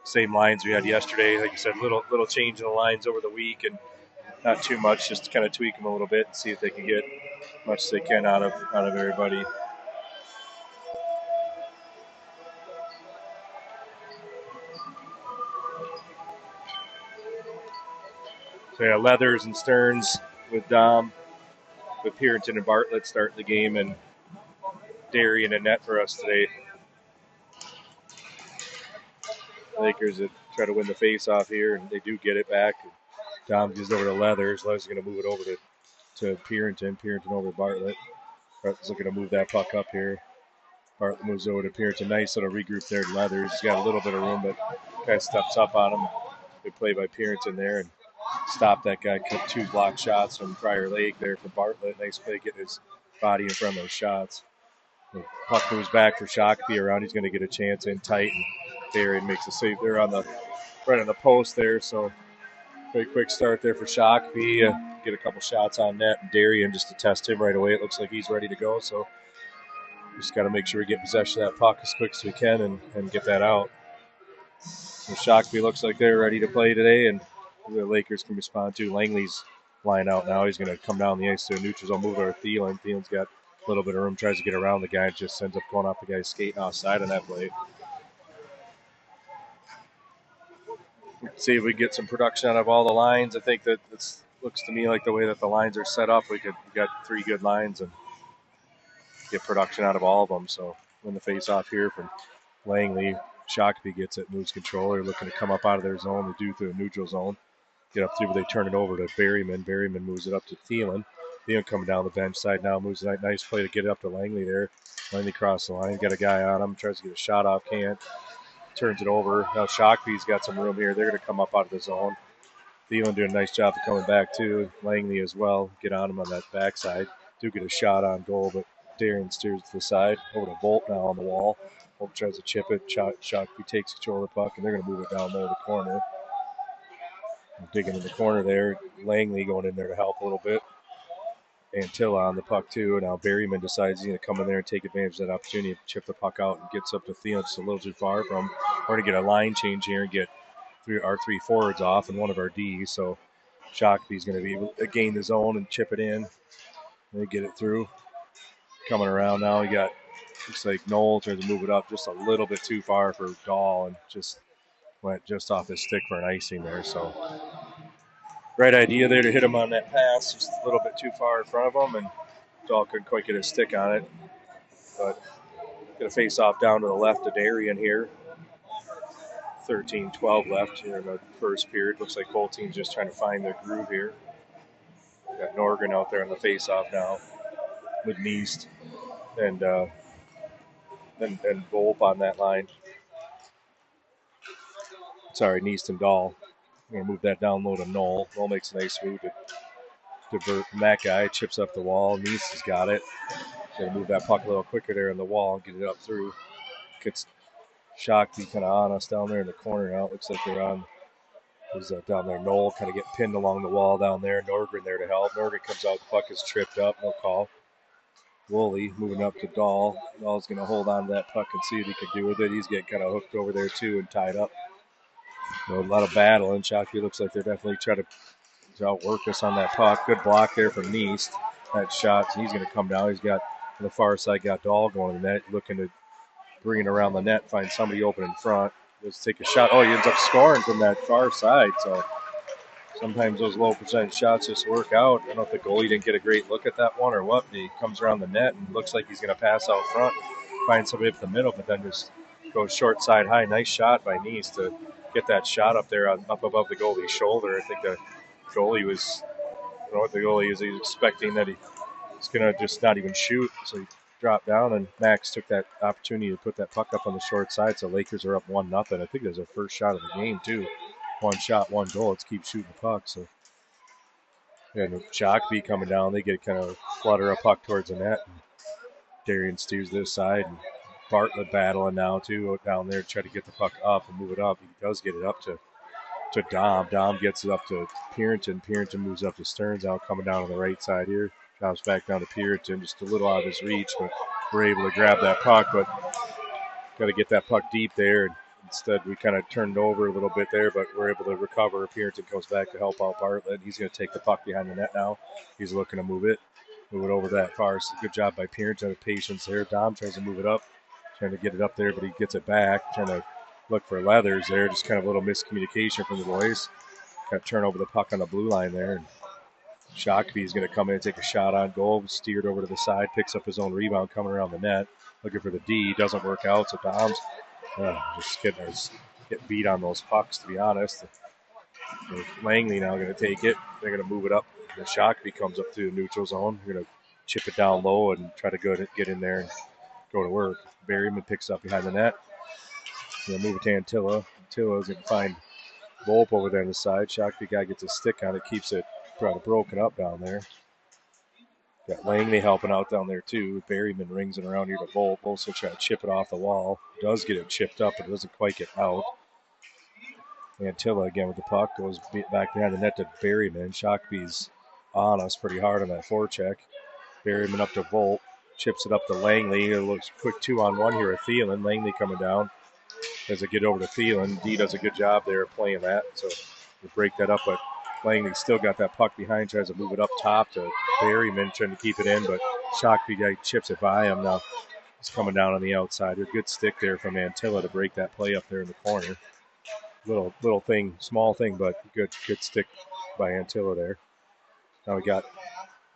same lines we had yesterday. Like you said, little change in the lines over the week, and not too much, just to kind of tweak them a little bit and see if they can get as much as they can out of everybody. So yeah, Leathers and Stearns with Dom, with Purinton and Bartlett starting the game, and Darien and net for us today. Lakers that try to win the face-off here, and they do get it back. Dom gives it over to Leathers. Leathers is going to move it over to Purinton. Purinton over to Bartlett. Bartlett's looking to move that puck up here. Bartlett moves over to Purinton. Nice little regroup there to Leathers. He's got a little bit of room, but guy steps up on him. Good play by Purinton there and stopped that guy. Cut 2 block shots from Prior Lake there for Bartlett. Nice play getting his body in front of those shots. The puck moves back for Shakopee around. He's going to get a chance in tight, and Darien makes a save there on the right on the post there. So very quick start there for Shakopee. Get a couple shots on net, and Darien just to test him right away. It looks like he's ready to go. So just got to make sure we get possession of that puck as quick as we can and get that out. So Shakopee looks like they're ready to play today, and the Lakers can respond to. Langley's line out now. He's going to come down the ice to a neutral zone, move over to Thielen. Thielen's got a little bit of room, tries to get around the guy, just ends up going off the guy's skating outside on that play. See if we get some production out of all the lines. I think that it looks to me like the way that the lines are set up, we got 3 good lines and get production out of all of them. So win the face-off here from Langley. Shakopee gets it, moves control. They're looking to come up out of their zone. They do through a neutral zone. Get up through, but they turn it over to Berryman. Berryman moves it up to Thielen. Thielen coming down the bench side now, moves a nice play to get it up to Langley there. Langley crossed the line, got a guy on him, tries to get a shot off, can't. Turns it over. Now Shakopee's got some room here. They're going to come up out of the zone. Thielen doing a nice job of coming back too. Langley as well. Get on him on that backside. Do get a shot on goal, but Darien steers to the side. Over to Volt now on the wall. Volt tries to chip it. Shakopee takes control of the puck, and they're going to move it down low to the corner. Digging in the corner there. Langley going in there to help a little bit. Antilla on the puck too. Now Berryman decides he's going to come in there and take advantage of that opportunity to chip the puck out and gets up to Thielen. Just a little too far from. We're going to get a line change here and get our 3 forwards off and one of our Ds. So Shakopee's going to be able to gain the zone and chip it in. They get it through. Coming around now, we got, looks like Knoll tries to move it up just a little bit too far for Dahl and just went just off his stick for an icing there. So right idea there to hit him on that pass, just a little bit too far in front of him, and Dahl couldn't quite get his stick on it. But going to face off down to the left of Darien here. 13-12 left here in the first period. Looks like both teams just trying to find their groove here. Got Norgren out there on the face-off now with Neist and Volpe on that line. Sorry, Neist and Dahl. I'm going to move that down low to Knoll. Knoll makes a nice move to divert from that guy. Chips up the wall. Neist has got it. Going to move that puck a little quicker there in the wall and get it up through. Gets Shakopee kind of on us down there in the corner now. It looks like they're on. Who's down there? Knoll kind of getting pinned along the wall down there. Norgren there to help. Norgren comes out. The puck is tripped up. No call. Woolley moving up to Dahl. Dahl's going to hold on to that puck and see what he can do with it. He's getting kind of hooked over there too and tied up. A lot of battle, and Shakopee looks like they're definitely trying to outwork us on that puck. Good block there from Neist. That shot, he's going to come down. He's got, on the far side, got Dahl going to the net, looking to bring it around the net, find somebody open in front. Let's take a shot. Oh, he ends up scoring from that far side, so sometimes those low percentage shots just work out. I don't know if the goalie didn't get a great look at that one or what, but he comes around the net and looks like he's going to pass out front, find somebody up the middle, but then just goes short side high. Nice shot by Neist to get that shot up there up above the goalie's shoulder. I think the goalie was, I don't know what the goalie is. He's expecting that he's going to just not even shoot. So he dropped down, and Max took that opportunity to put that puck up on the short side. So Lakers are up 1-0. I think there's their first shot of the game, too. 1 shot, 1 goal. Let's keep shooting the puck. So, and Shakopee coming down, they get kind of flutter a puck towards the net. And Darien steers this side, and Bartlett battling now, too, down there to try to get the puck up and move it up. He does get it up to Dom. Dom gets it up to Purinton. Purinton moves up to Stearns out, coming down on the right side here. Drops back down to Purinton, just a little out of his reach, but we're able to grab that puck, but got to get that puck deep there. And Instead, we kind of turned over a little bit there, but we're able to recover. Purinton comes back to help out Bartlett. He's going to take the puck behind the net now. He's looking to move it over that far. So good job by Purinton with patience there. Dom tries to move it up, trying to get it up there, but he gets it back, trying to look for Leathers there. Just kind of a little miscommunication from the boys. Kind of turn over the puck on the blue line there. And Shakopee is going to come in and take a shot on goal. Steered over to the side, picks up his own rebound coming around the net. Looking for the D. Doesn't work out, so Dom's just get beat on those pucks, to be honest. Langley now going to take it. They're going to move it up. The Shakopee comes up to the neutral zone. They're going to chip it down low and try to get in there and go to work. Berryman picks up behind the net. They'll move it to Antilla. Antilla's going to find Volpe over there on the side. Shakopee guy gets a stick on it, keeps it kind of broken up down there. Got Langley helping out down there too. Berryman rings it around here to Volpe. Also trying to chip it off the wall. Does get it chipped up, but it doesn't quite get out. Antilla again with the puck. Goes back behind the net to Berryman. Shakopee's on us pretty hard on that forecheck. Berryman up to Volpe. Chips it up to Langley. It looks quick 2-on-1 here with Thielen. Langley coming down. Does it get over to Thielen? D does a good job there playing that. So we break that up, but Langley still got that puck behind, tries to move it up top to Berryman, trying to keep it in, but Shakopee guy chips it by him. Now it's coming down on the outside. A good stick there from Antilla to break that play up there in the corner. Little thing, small thing, but good stick by Antilla there. Now we got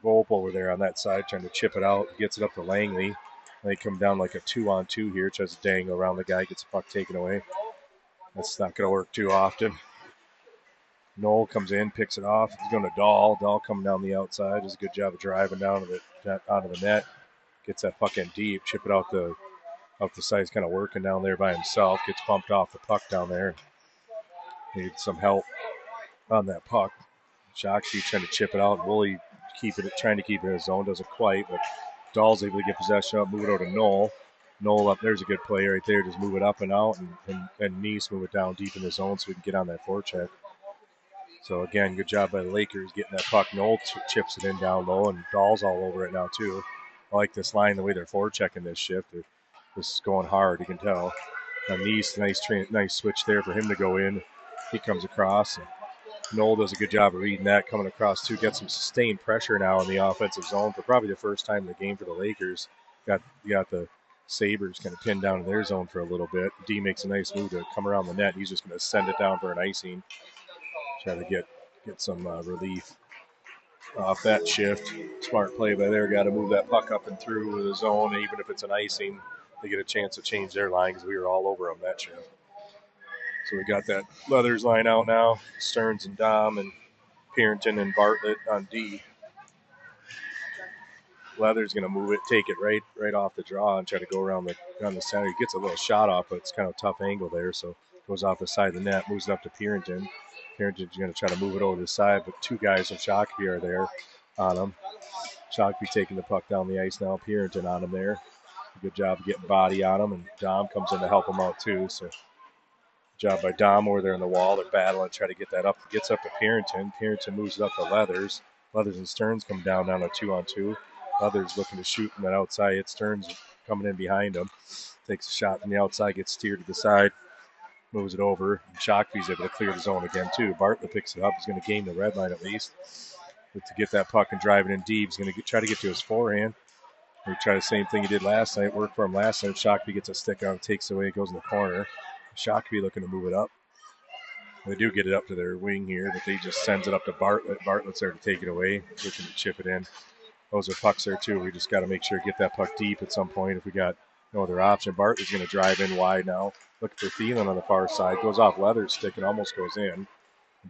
Volpe over there on that side trying to chip it out. Gets it up to Langley. They come down like a 2-on-2 here. Tries to dangle around the guy. Gets the puck taken away. That's not going to work too often. Knoll comes in, picks it off. He's going to Dahl. Dahl coming down the outside. Does a good job of driving down onto the net. Gets that puck in deep. Chip it out the side. He's kind of working down there by himself. Gets bumped off the puck down there. Needs some help on that puck. Shakopee trying to chip it out. Woolley trying to keep it in his zone. Doesn't quite, but Dahl's able to get possession up, move it over to Knoll. Knoll up, there's a good play right there. Just move it up and out, and Nice move it down deep in the zone so we can get on that forecheck. So, again, good job by the Lakers getting that puck. Knoll chips it in down low, and Dahl's all over it now, too. I like this line, the way they're forechecking this shift. This is going hard, you can tell. Now, Nice, nice switch there for him to go in. He comes across, and Knoll does a good job of reading that, coming across, too. Gets some sustained pressure now in the offensive zone for probably the first time in the game for the Lakers. Got the Sabres kind of pinned down in their zone for a little bit. D makes a nice move to come around the net. He's just going to send it down for an icing. Try to get some relief off that shift. Smart play by there. Got to move that puck up and through the zone. Even if it's an icing, they get a chance to change their line because we were all over them that shift. So we got that Leathers line out now. Stearns and Dom and Purinton and Bartlett on D. Leathers going to move it, take it right off the draw and try to go around the center. He gets a little shot off, but it's kind of a tough angle there. So goes off the side of the net, moves it up to Purinton. Purinton's going to try to move it over to the side, but two guys from Shakopee are there on him. Shakopee taking the puck down the ice now. Purinton on him there. Good job of getting body on him, and Dom comes in to help him out too. So good job by Dom over there in the wall. They're battling, try to get that up. Gets up to Purinton. Purinton moves it up to Leathers. Leathers and Stearns come down a 2-on-2. Leathers looking to shoot from that outside. It's Stearns coming in behind him. Takes a shot from the outside, gets steered to the side. Moves it over. And Shakopee's able to clear the zone again, too. Bartlett picks it up. He's going to gain the red line at least. But to get that puck and drive it in deep, he's going to try to get to his forehand. He try the same thing he did last night. Worked for him last night. Shakopee gets a stick out, takes it away, goes in the corner. Shakopee looking to move it up. They do get it up to their wing here, but they just sends it up to Bartlett. Bartlett's there to take it away, looking to chip it in. Those are pucks there, too. We just got to make sure to get that puck deep at some point if we got no other option. Bartlett's going to drive in wide now. Looking for Thielen on the far side. Goes off Leather's stick and almost goes in.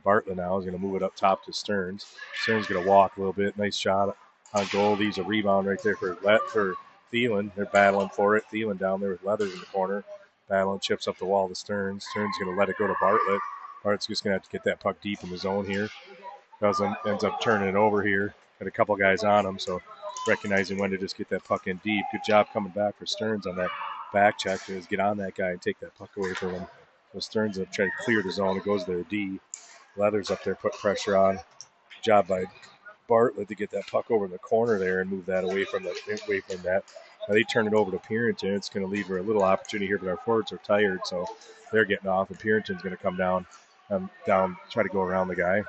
Bartlett now is going to move it up top to Stearns. Stearns going to walk a little bit. Nice shot on goal. Leaves a rebound right there for Thielen. They're battling for it. Thielen down there with Leathers in the corner. Battling, chips up the wall to Stearns. Stearns going to let it go to Bartlett. Bartlett's just going to have to get that puck deep in the zone here. Ends up turning it over here. Got a couple guys on him, so recognizing when to just get that puck in deep. Good job coming back for Stearns on that back check. To get on that guy and take that puck away from him. So Stearns up try to clear the zone. It goes to their D. Leathers up there, put pressure on. Good job by Bartlett to get that puck over in the corner there and move that away from that. Now they turn it over to Purinton. It's going to leave her a little opportunity here, but our forwards are tired, so they're getting off, and Purinton's going to come down, try to go around the guy.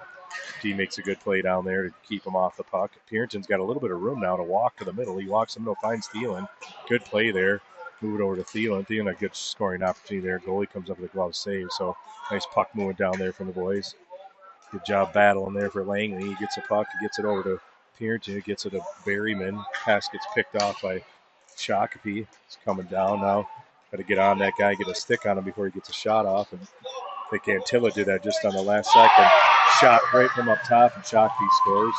D makes a good play down there to keep him off the puck. Purinton's got a little bit of room now to walk to the middle. He walks him, finds Thielen. Good play there. Move it over to Thielen. Thielen, a good scoring opportunity there. Goalie comes up with a glove save, so nice puck moving down there from the boys. Good job battling there for Langley. He gets a puck, he gets it over to Purinton, gets it to Berryman. Pass gets picked off by Shakopee. He's coming down now. Got to get on that guy, get a stick on him before he gets a shot off. And I think Antilla did that just on the last second. Shot right from up top, and Shakopee scores.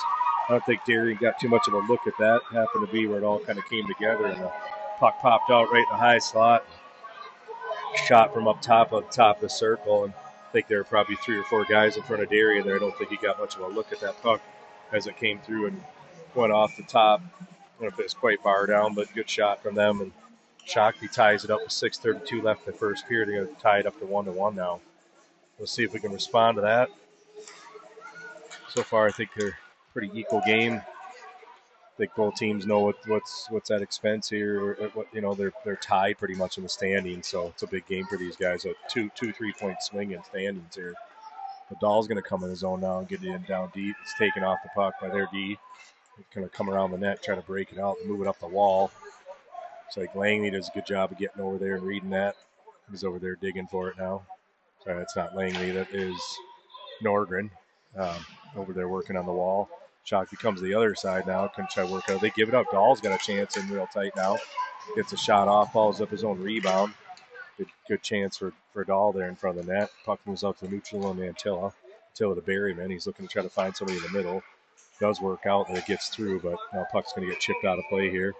I don't think Darien got too much of a look at that. It happened to be where it all kind of came together, and the puck popped out right in the high slot. Shot from up top of the circle, and I think there were probably 3 or 4 guys in front of Darien there. I don't think he got much of a look at that puck as it came through and went off the top. I don't know if it was quite far down, but good shot from them. And Shakopee ties it up with 6:32 left in the first period. They're going to tie it up to 1-1 now. We'll see if we can respond to that. So far, I think they're a pretty equal game. I think both teams know what's at expense here. They're tied pretty much in the standings, so it's a big game for these guys. A 2-3 point swing in standings here. The Dahl's going to come in his own now and get it in down deep. It's taken off the puck by their D. It's going to come around the net, try to break it out and move it up the wall. It's like Langley does a good job of getting over there and reading that. He's over there digging for it now. Sorry, that's not Langley. That is Norgren over there working on the wall. Shakopee comes to the other side now. Can try to work out. They give it up. Dahl's got a chance in real tight now. Gets a shot off. Follows up his own rebound. Good chance for Dahl there in front of the net. Puck moves out to the neutral on Antilla. Antilla to Berryman. He's looking to try to find somebody in the middle. Does work out and it gets through, but now puck's going to get chipped out of play here.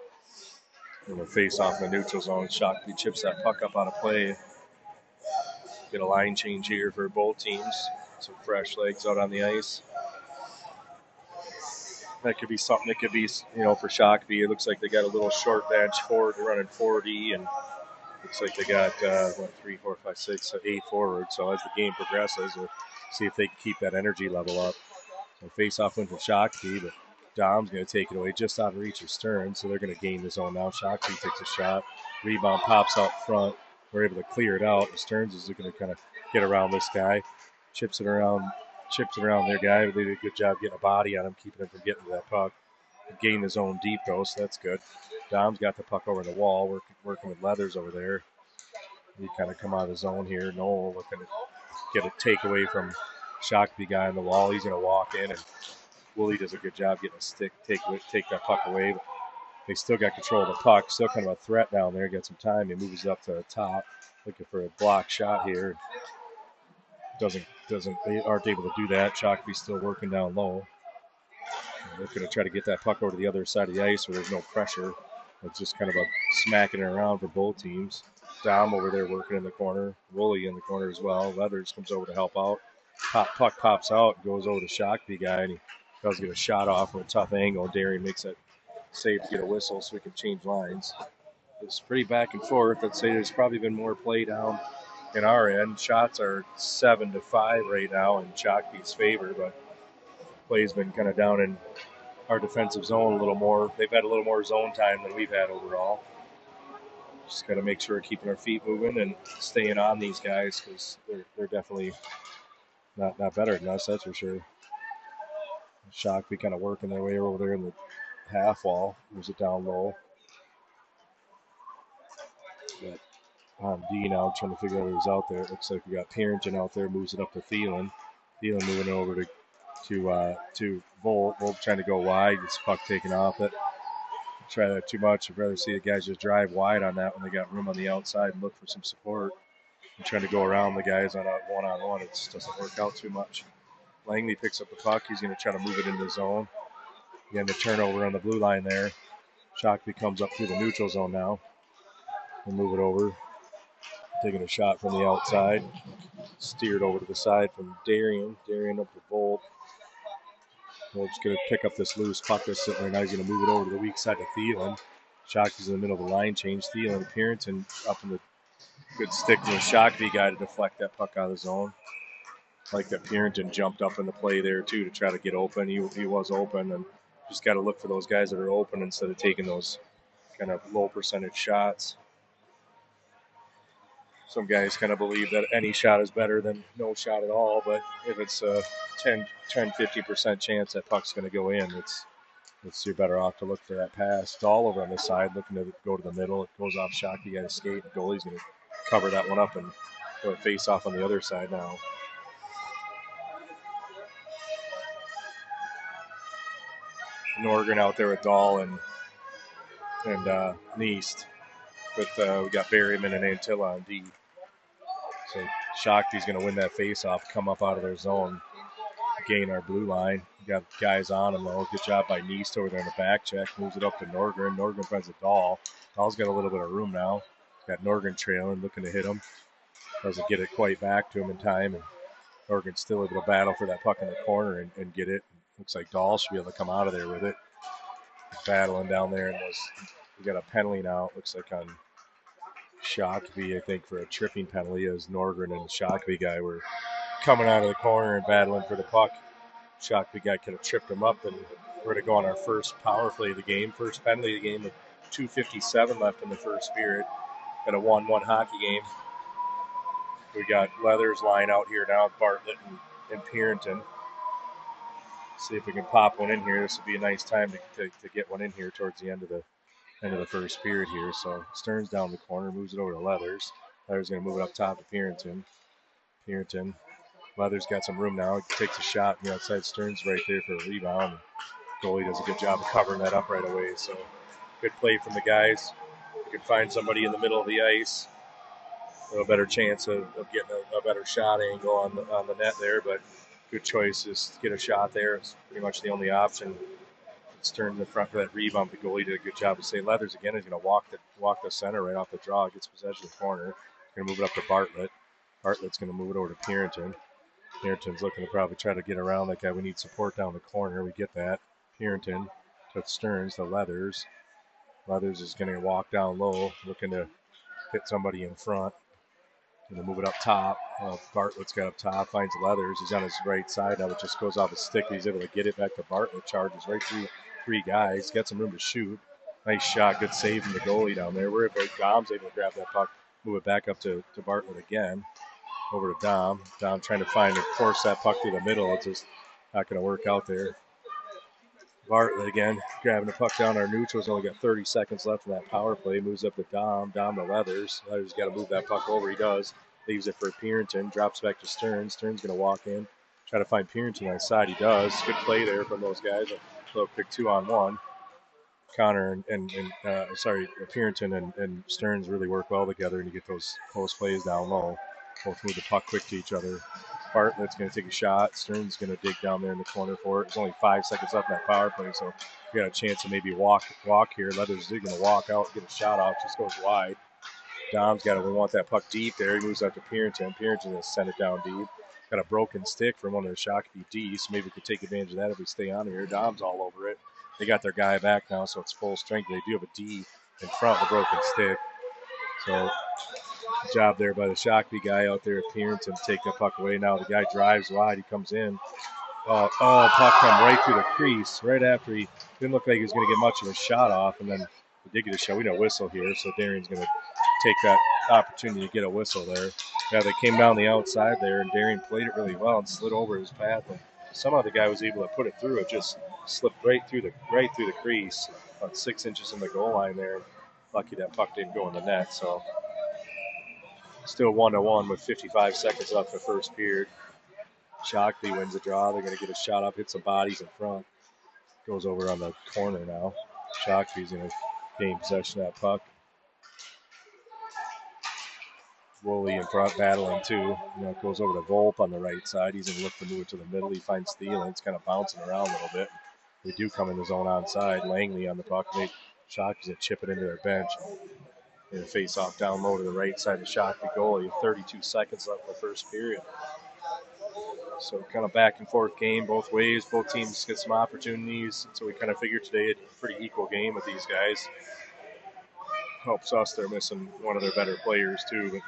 And we'll face off in the neutral zone. Shakopee chips that puck up out of play. Get a line change here for both teams. Some fresh legs out on the ice. That could be something. It could be, for Shakopee. It looks like they got a little short bench forward. They're running 4D, and looks like they got 3, 4, 5, 6, 8 forwards. So as the game progresses, we'll see if they can keep that energy level up. So face-off win for Shakopee, but Dom's going to take it away just out of reach of Stern, so they're going to gain the zone now. Shakopee takes a shot. Rebound pops out front. We're able to clear it out. Stearns is going to kind of get around this guy. Chips it around their guy. They did a good job getting a body on him, keeping him from getting to that puck. Gain the zone deep, though, so that's good. Dom's got the puck over the wall, working with Leathers over there. He kind of come out of the zone here. Noel looking to get a takeaway from Shakopee guy on the wall. He's going to walk in, and Woolley does a good job getting a stick, take that puck away. But they still got control of the puck. Still kind of a threat down there. Got some time. He moves up to the top, looking for a block shot here. They aren't able to do that. Shakopee's still working down low. They're going to try to get that puck over to the other side of the ice where there's no pressure. It's just kind of a smacking it around for both teams. Dom over there working in the corner. Woolley in the corner as well. Leathers comes over to help out. Puck pops out, goes over to Shakopee guy, and he does get a shot off from a tough angle. Darien makes that save to get a whistle so we can change lines. It's pretty back and forth. I'd say there's probably been more play down in our end. Shots are 7-5 right now in Shakopee's favor, but play's been kind of down in our defensive zone a little more. They've had a little more zone time than we've had overall. Just got to make sure we're keeping our feet moving and staying on these guys because they're definitely not better than us, that's for sure. Shakopee kind of working their way over there in the half wall. Moves it down low. But D now trying to figure out who's out there. It looks like we got Purinton out there, moves it up to Thielen. Thielen moving over to Volt. Volt trying to go wide. Gets puck taken off it. Try that too much. I'd rather see the guys just drive wide on that when they got room on the outside and look for some support. And trying to go around the guys on a one-on-one. It just doesn't work out too much. Langley picks up the puck. He's going to try to move it into the zone. Again, the turnover on the blue line there. Shakopee comes up through the neutral zone now. We'll move it over. Taking a shot from the outside. Steered over to the side from Darien. Darien up to Volt. Volt's going to pick up this loose puck that's sitting there. Now he's going to move it over to the weak side to Thielen. Shakopee's in the middle of the line change. Thielen appearance and up in the good stick to the Shakopee guy to deflect that puck out of the zone. Like that Purinton jumped up in the play there too to try to get open. He was open, and just got to look for those guys that are open instead of taking those kind of low percentage shots. Some guys kind of believe that any shot is better than no shot at all, but if it's a 10-50% chance that puck's going to go in, you're better off to look for that pass. It's all over on this side, looking to go to the middle. It goes off Shakopee, got to skate. The goalie's going to cover that one up and go face off on the other side now. Norgren out there with Dahl and Neist. But we got Berryman and Antilla on D. So Shakopee's going to win that face-off, come up out of their zone, gain our blue line. We got guys on him, though. Good job by Neist over there in the back check. Moves it up to Norgren. Norgren finds a Dahl. Dahl's got a little bit of room now. Got Norgren trailing, looking to hit him. Doesn't get it quite back to him in time. And Norgren's still able to battle for that puck in the corner and get it. Looks like Dahl should be able to come out of there with it. Battling down there. And we got a penalty now, it looks like, on Shakopee, I think, for a tripping penalty, as Norgren and the Shakopee guy were coming out of the corner and battling for the puck. Shakopee guy could have tripped him up, and we're going to go on our first power play of the game, first penalty of the game with 2:57 left in the first period. Got a 1-1 hockey game. We got Leathers line out here now, Bartlett and Pierington. See if we can pop one in here. This would be a nice time to get one in here towards the end of the first period here. So Stearns down the corner, moves it over to Leathers. Leathers going to move it up top to Pierington. Leathers got some room now. He takes a shot on the outside. Stearns right there for a rebound. Goalie does a good job of covering that up right away. So good play from the guys. You can find somebody in the middle of the ice. A little better chance of getting a better shot angle on the net there, but good choice is to get a shot there. It's pretty much the only option. Stearns in front for that rebound. The goalie did a good job to say Leathers again is going to walk the center right off the draw. Gets possession of the corner. Going to move it up to Bartlett. Bartlett's going to move it over to Pierington. Pierington's looking to probably try to get around that guy. We need support down the corner. We get that. Pierington to Stearns to Leathers. Leathers is going to walk down low, looking to hit somebody in front. Going to move it up top. Bartlett's got up top, finds Leathers. He's on his right side. Now it just goes off his stick. He's able to get it back to Bartlett. Charges right through three guys. Got some room to shoot. Nice shot. Good save from the goalie down there. Dom's able to grab that puck, move it back up to Bartlett again. Over to Dom. Dom trying to force that puck through the middle. It's just not going to work out there. Bartlett again, grabbing the puck down our neutrals. Only got 30 seconds left in that power play. Moves up to Dom. Dom to Leathers. Leathers got to move that puck over. He does. Leaves it for Pierington. Drops back to Stearns. Stearns going to walk in. Try to find Pierington on the side. He does. Good play there from those guys. A little quick 2-on-1. Connor Pierington and Stearns really work well together, and you get those close plays down low. Both move the puck quick to each other. Bartlett's going to take a shot. Stearns going to dig down there in the corner for it. There's only 5 seconds left in that power play, so we got a chance to maybe walk here. Leathers is going to walk out, get a shot off, just goes wide. Dom's got it. We want that puck deep there. He moves out to Pierington. Pierington going to send it down deep. Got a broken stick from one of the Shakopee D, so maybe we could take advantage of that if we stay on here. Dom's all over it. They got their guy back now, so it's full strength. They do have a D in front of the broken stick. So good job there by the Shakopee guy out there at Pierington to take the puck away. Now the guy drives wide. He comes in. Puck come right through the crease right after he didn't look like he was going to get much of a shot off, and then he did get a shot. We know whistle here, so Darian's going to take that opportunity to get a whistle there. Yeah, they came down the outside there, and Darian played it really well and slid over his path. And somehow the guy was able to put it through. It just slipped right through the crease, about 6 inches from the goal line there. Lucky that puck didn't go in the net. So still 1-1 with 55 seconds left in the first period. Shakopee wins the draw. They're going to get a shot up, hit some bodies in front. Goes over on the corner now. Shakopee's going to gain possession of that puck. Woolley in front battling too. It goes over to Volpe on the right side. He's going to look to move it to the middle. He finds Thielen. It's kind of bouncing around a little bit. They do come in the zone onside. Langley on the puck. Shakopee's going to chip it into their bench. And face off down low to the right side of Shakopee goalie. 32 seconds left in the first period. So kind of back and forth game both ways. Both teams get some opportunities. So we kind of figured today a pretty equal game with these guys. Helps us. They're missing one of their better players too. But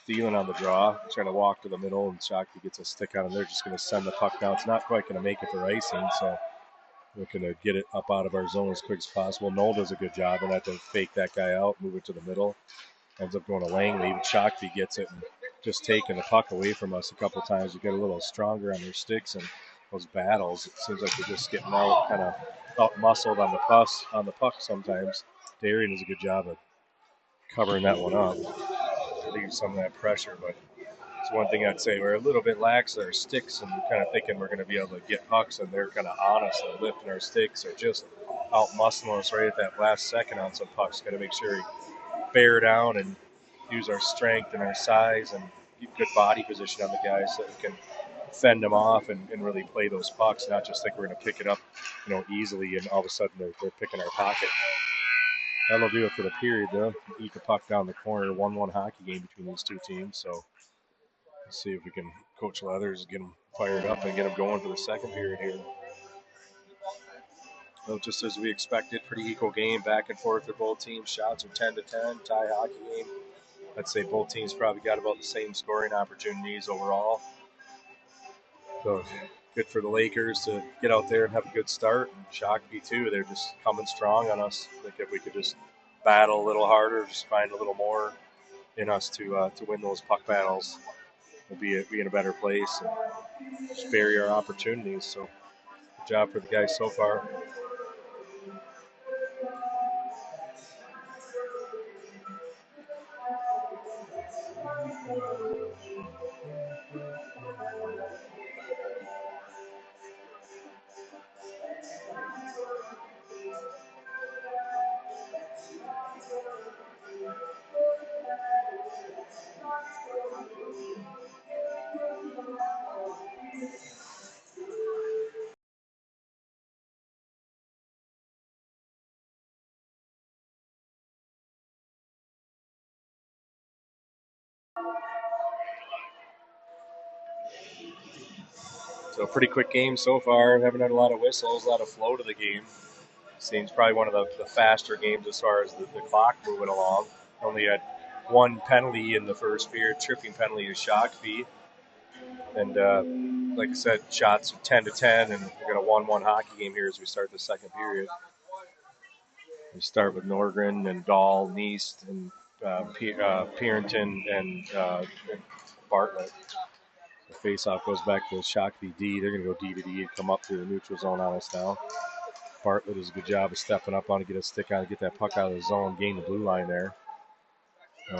Thielen on the draw, trying to walk to the middle, and Shakopee gets a stick on him. They're just going to send the puck down. It's not quite going to make it for icing, so Looking to get it up out of our zone as quick as possible. Noel does a good job and that to fake that guy out, move it to the middle. Ends up going to Langley. Even Shakopee gets it and just taking the puck away from us a couple times. We get a little stronger on their sticks and those battles. It seems like they're just getting out, kind of out muscled on the puck sometimes. Darien does a good job of covering that one up. Leave some of that pressure, but it's one thing I'd say we're a little bit lax with our sticks and kind of thinking we're going to be able to get pucks, and they're kind of on us and lifting our sticks or just out muscling us right at that last second on some pucks. Got to make sure we bear down and use our strength and our size and keep good body position on the guys so we can fend them off and really play those pucks, not just think we're going to pick it up, easily and all of a sudden they're picking our pocket. That'll do it for the period, though. Eat the puck down the corner. 1-1 hockey game between these two teams. So let's see if we can coach Leathers, get them fired up, and get them going for the second period here. Well, just as we expected, pretty equal game, back and forth for both teams. Shots are 10-10, tie hockey game. I'd say both teams probably got about the same scoring opportunities overall. So good for the Lakers to get out there and have a good start. And Shakopee, too, they're just coming strong on us. I think if we could just battle a little harder, just find a little more in us to win those puck battles, we'll be in a better place and just vary our opportunities. So good job for the guys so far. So a pretty quick game so far. Haven't had a lot of whistles, a lot of flow to the game. Seems probably one of the faster games as far as the clock moving along. Only had one penalty in the first period, tripping penalty to Shakopee. And like I said, shots are 10-10, and we're going to 1-1 hockey game here as we start the second period. We start with Norgren and Dahl, Neist, and Pierington and Bartlett. The face-off goes back to Shakopee D. They're going to go D to D and come up through the neutral zone on us now. Bartlett does a good job of stepping up on to get a stick on, get that puck out of the zone, gain the blue line there.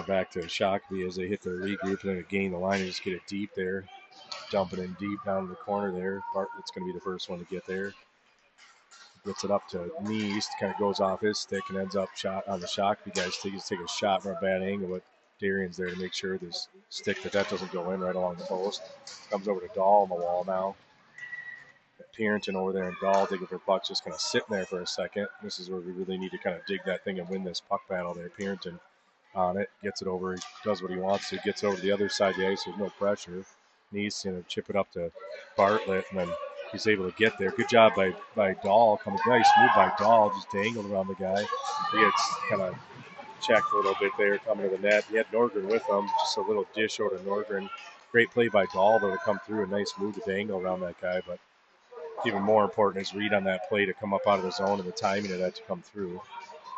Back to Shakopee as they hit their regroup and then gain the line and just get it deep there. Dumping in deep down to the corner there. Bartlett's going to be the first one to get there. Gets it up to Neist, kind of goes off his stick and ends up shot on the Shakopee guys. Take a shot from a bad angle, but Darian's there to make sure this stick that doesn't go in right along the post. Comes over to Dahl on the wall now. Pierington over there and Dahl digging for pucks, just kind of sitting there for a second. This is where we really need to kind of dig that thing and win this puck battle there. Pierington on it, gets it over, he does what he wants to, gets over to the other side of the ice, there's no pressure. Needs to chip it up to Bartlett, and then he's able to get there. Good job by Dahl. Nice move by Dahl, just dangled around the guy. He gets kind of checked a little bit there coming to the net. He had Norgren with him, just a little dish over to Norgren. Great play by Dahl, though, to come through. A nice move to dangle around that guy, but even more important is read on that play to come up out of the zone and the timing of that to come through.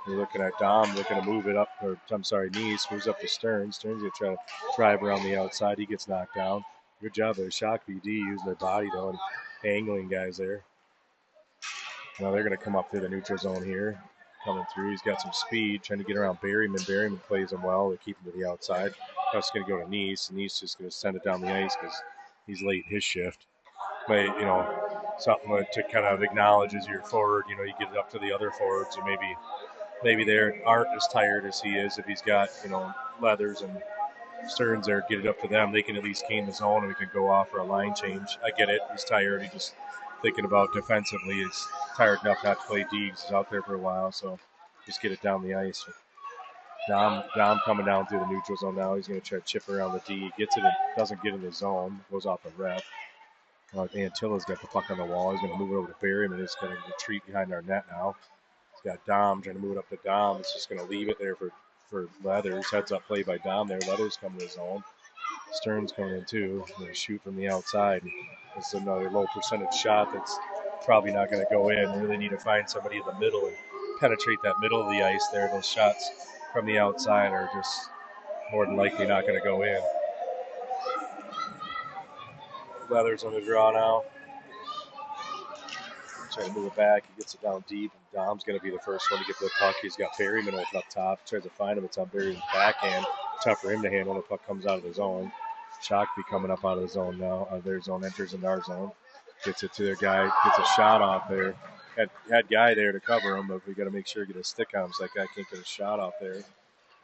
You're looking at Dom looking to move it up, Neist moves up to Stearns. Stearns going to try to drive around the outside. He gets knocked down. Good job there. Shakopee D using their body, though, and angling guys there. Now they're going to come up through the neutral zone here. Coming through. He's got some speed, trying to get around Berryman. Berryman plays him well. They keep him to the outside. That's going to go to Neist. Neist just going to send it down the ice because he's late in his shift. But, something to kind of acknowledge as your forward. You get it up to the other forwards, and maybe they aren't as tired as he is. If he's got, Leathers and Stearns there, get it up to them. They can at least gain the zone, and we can go off for a line change. I get it. He's tired. He's just thinking about defensively. He's tired enough not to play D. He's out there for a while, so just get it down the ice. Dom coming down through the neutral zone now. He's going to try to chip around the D. Gets it, doesn't get in the zone. Goes off the ref. Antilla's got the puck on the wall. He's going to move it over to Berryman. He's going to retreat behind our net now. He's got Dom trying to move it up to Dom. He's just going to leave it there for Leathers. Heads up play by Dom there. Leathers coming to his zone. Stearns coming in too. Going to shoot from the outside. This is another low percentage shot that's probably not going to go in. We really need to find somebody in the middle and penetrate that middle of the ice there. Those shots from the outside are just more than likely not going to go in. Leather's on the draw now. Trying to move it back. He gets it down deep. And Dom's going to be the first one to get the puck. He's got Berryman open up top. Tries to find him. It's on Berryman's backhand. Tough for him to handle. The puck comes out of the zone. Shakopee coming up out of the zone now. Their zone enters into our zone. Gets it to their guy. Gets a shot off there. Had guy there to cover him, but we got to make sure to get a stick on him so that guy can't get a shot off there.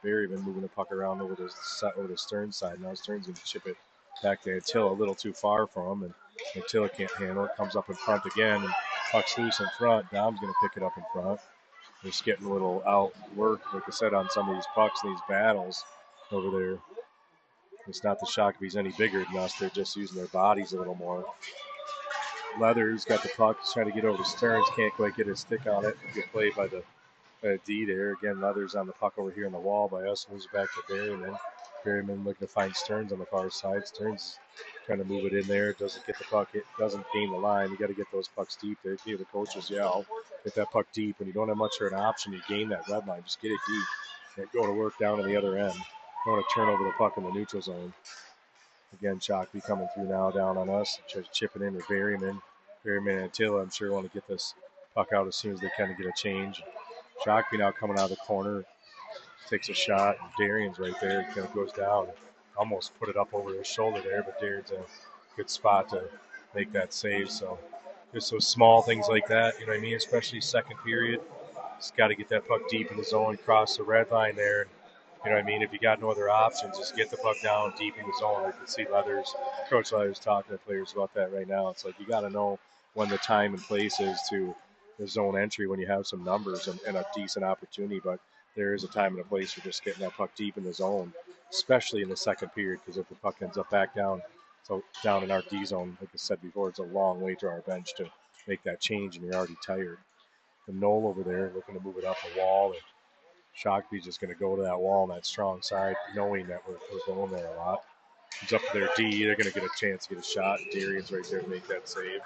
Berryman moving the puck around over the Stern side. Now Stern's going to chip it back there. Attila a little too far from him, and Attila can't handle it. Comes up in front again, and puck's loose in front. Dom's going to pick it up in front. Just getting a little outwork, like I said, on some of these pucks and these battles over there. It's not the Shakopee's any bigger than us. They're just using their bodies a little more. Leather's got the puck. He's trying to get over to Stearns. Can't quite get his stick on it. Get played by the D there. Again, Leather's on the puck over here on the wall by us. Moves back to Berryman. Berryman looking to find Stearns on the far side. Stearns trying to move it in there. Doesn't get the puck. It doesn't gain the line. You got to get those pucks deep there. Hear the coaches yell. Get that puck deep. When you don't have much of an option, you gain that red line. Just get it deep. And go to work down on the other end. Don't want to turn over the puck in the neutral zone. Again, Shakopee coming through now down on us. Tries to chip it in with Berryman. Berryman and Attila, I'm sure, want to get this puck out as soon as they kind of get a change. Shakopee now coming out of the corner. Takes a shot. Darian's right there. He kind of goes down. Almost put it up over his shoulder there, but Darian's a good spot to make that save. So just those small things like that, you know what I mean? Especially second period. Just got to get that puck deep in the zone, cross the red line there. You know what I mean? If you got no other options, just get the puck down deep in the zone. I can see Coach Leathers talking to players about that right now. It's like you got to know when the time and place is to the zone entry when you have some numbers and a decent opportunity. But there is a time and a place for just getting that puck deep in the zone, especially in the second period, because if the puck ends up back down, so down in our D zone, like I said before, it's a long way to our bench to make that change, and you're already tired. The Knoll over there looking to move it up the wall. And Shakopee's just going to go to that wall on that strong side, knowing that we're going there a lot. He's up to their D. They're going to get a chance to get a shot. Darian's right there to make that save.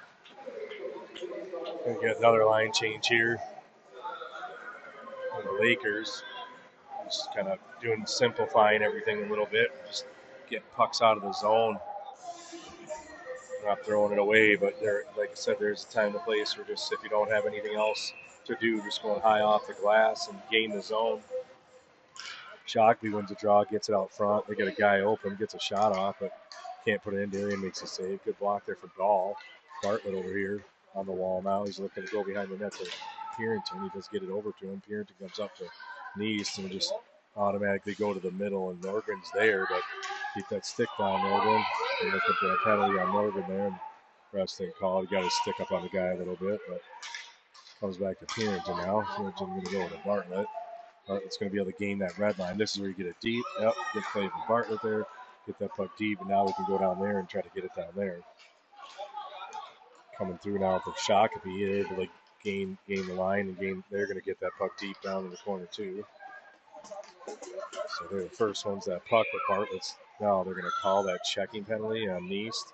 Going to get another line change here. And the Lakers just kind of simplifying everything a little bit. Just getting pucks out of the zone. Not throwing it away, but there, like I said, there's a time and place for just if you don't have anything else to do, just going high off the glass and gain the zone. Shakopee wins a draw, gets it out front. They get a guy open, gets a shot off, but can't put it in. Darian makes a save. Good block there for Gall. Bartlett over here on the wall now. He's looking to go behind the net to Pierington. He does get it over to him. Pierington comes up to Neist and just automatically go to the middle, and Norgren's there, but keep that stick down, Norgren. They look at the penalty on Norgren there, and rest ain't called. He got his stick up on the guy a little bit, but comes back to Pierington now. Pierington's going to go to Bartlett. Bartlett's going to be able to gain that red line. This is where you get it deep. Yep, good play from Bartlett there. Get that puck deep, and now we can go down there and try to get it down there. Coming through now for Shakopee. They're able to gain the line, and they're going to get that puck deep down in the corner too. So they're the first ones that puck, but Bartlett's now they're going to call that checking penalty on Neist.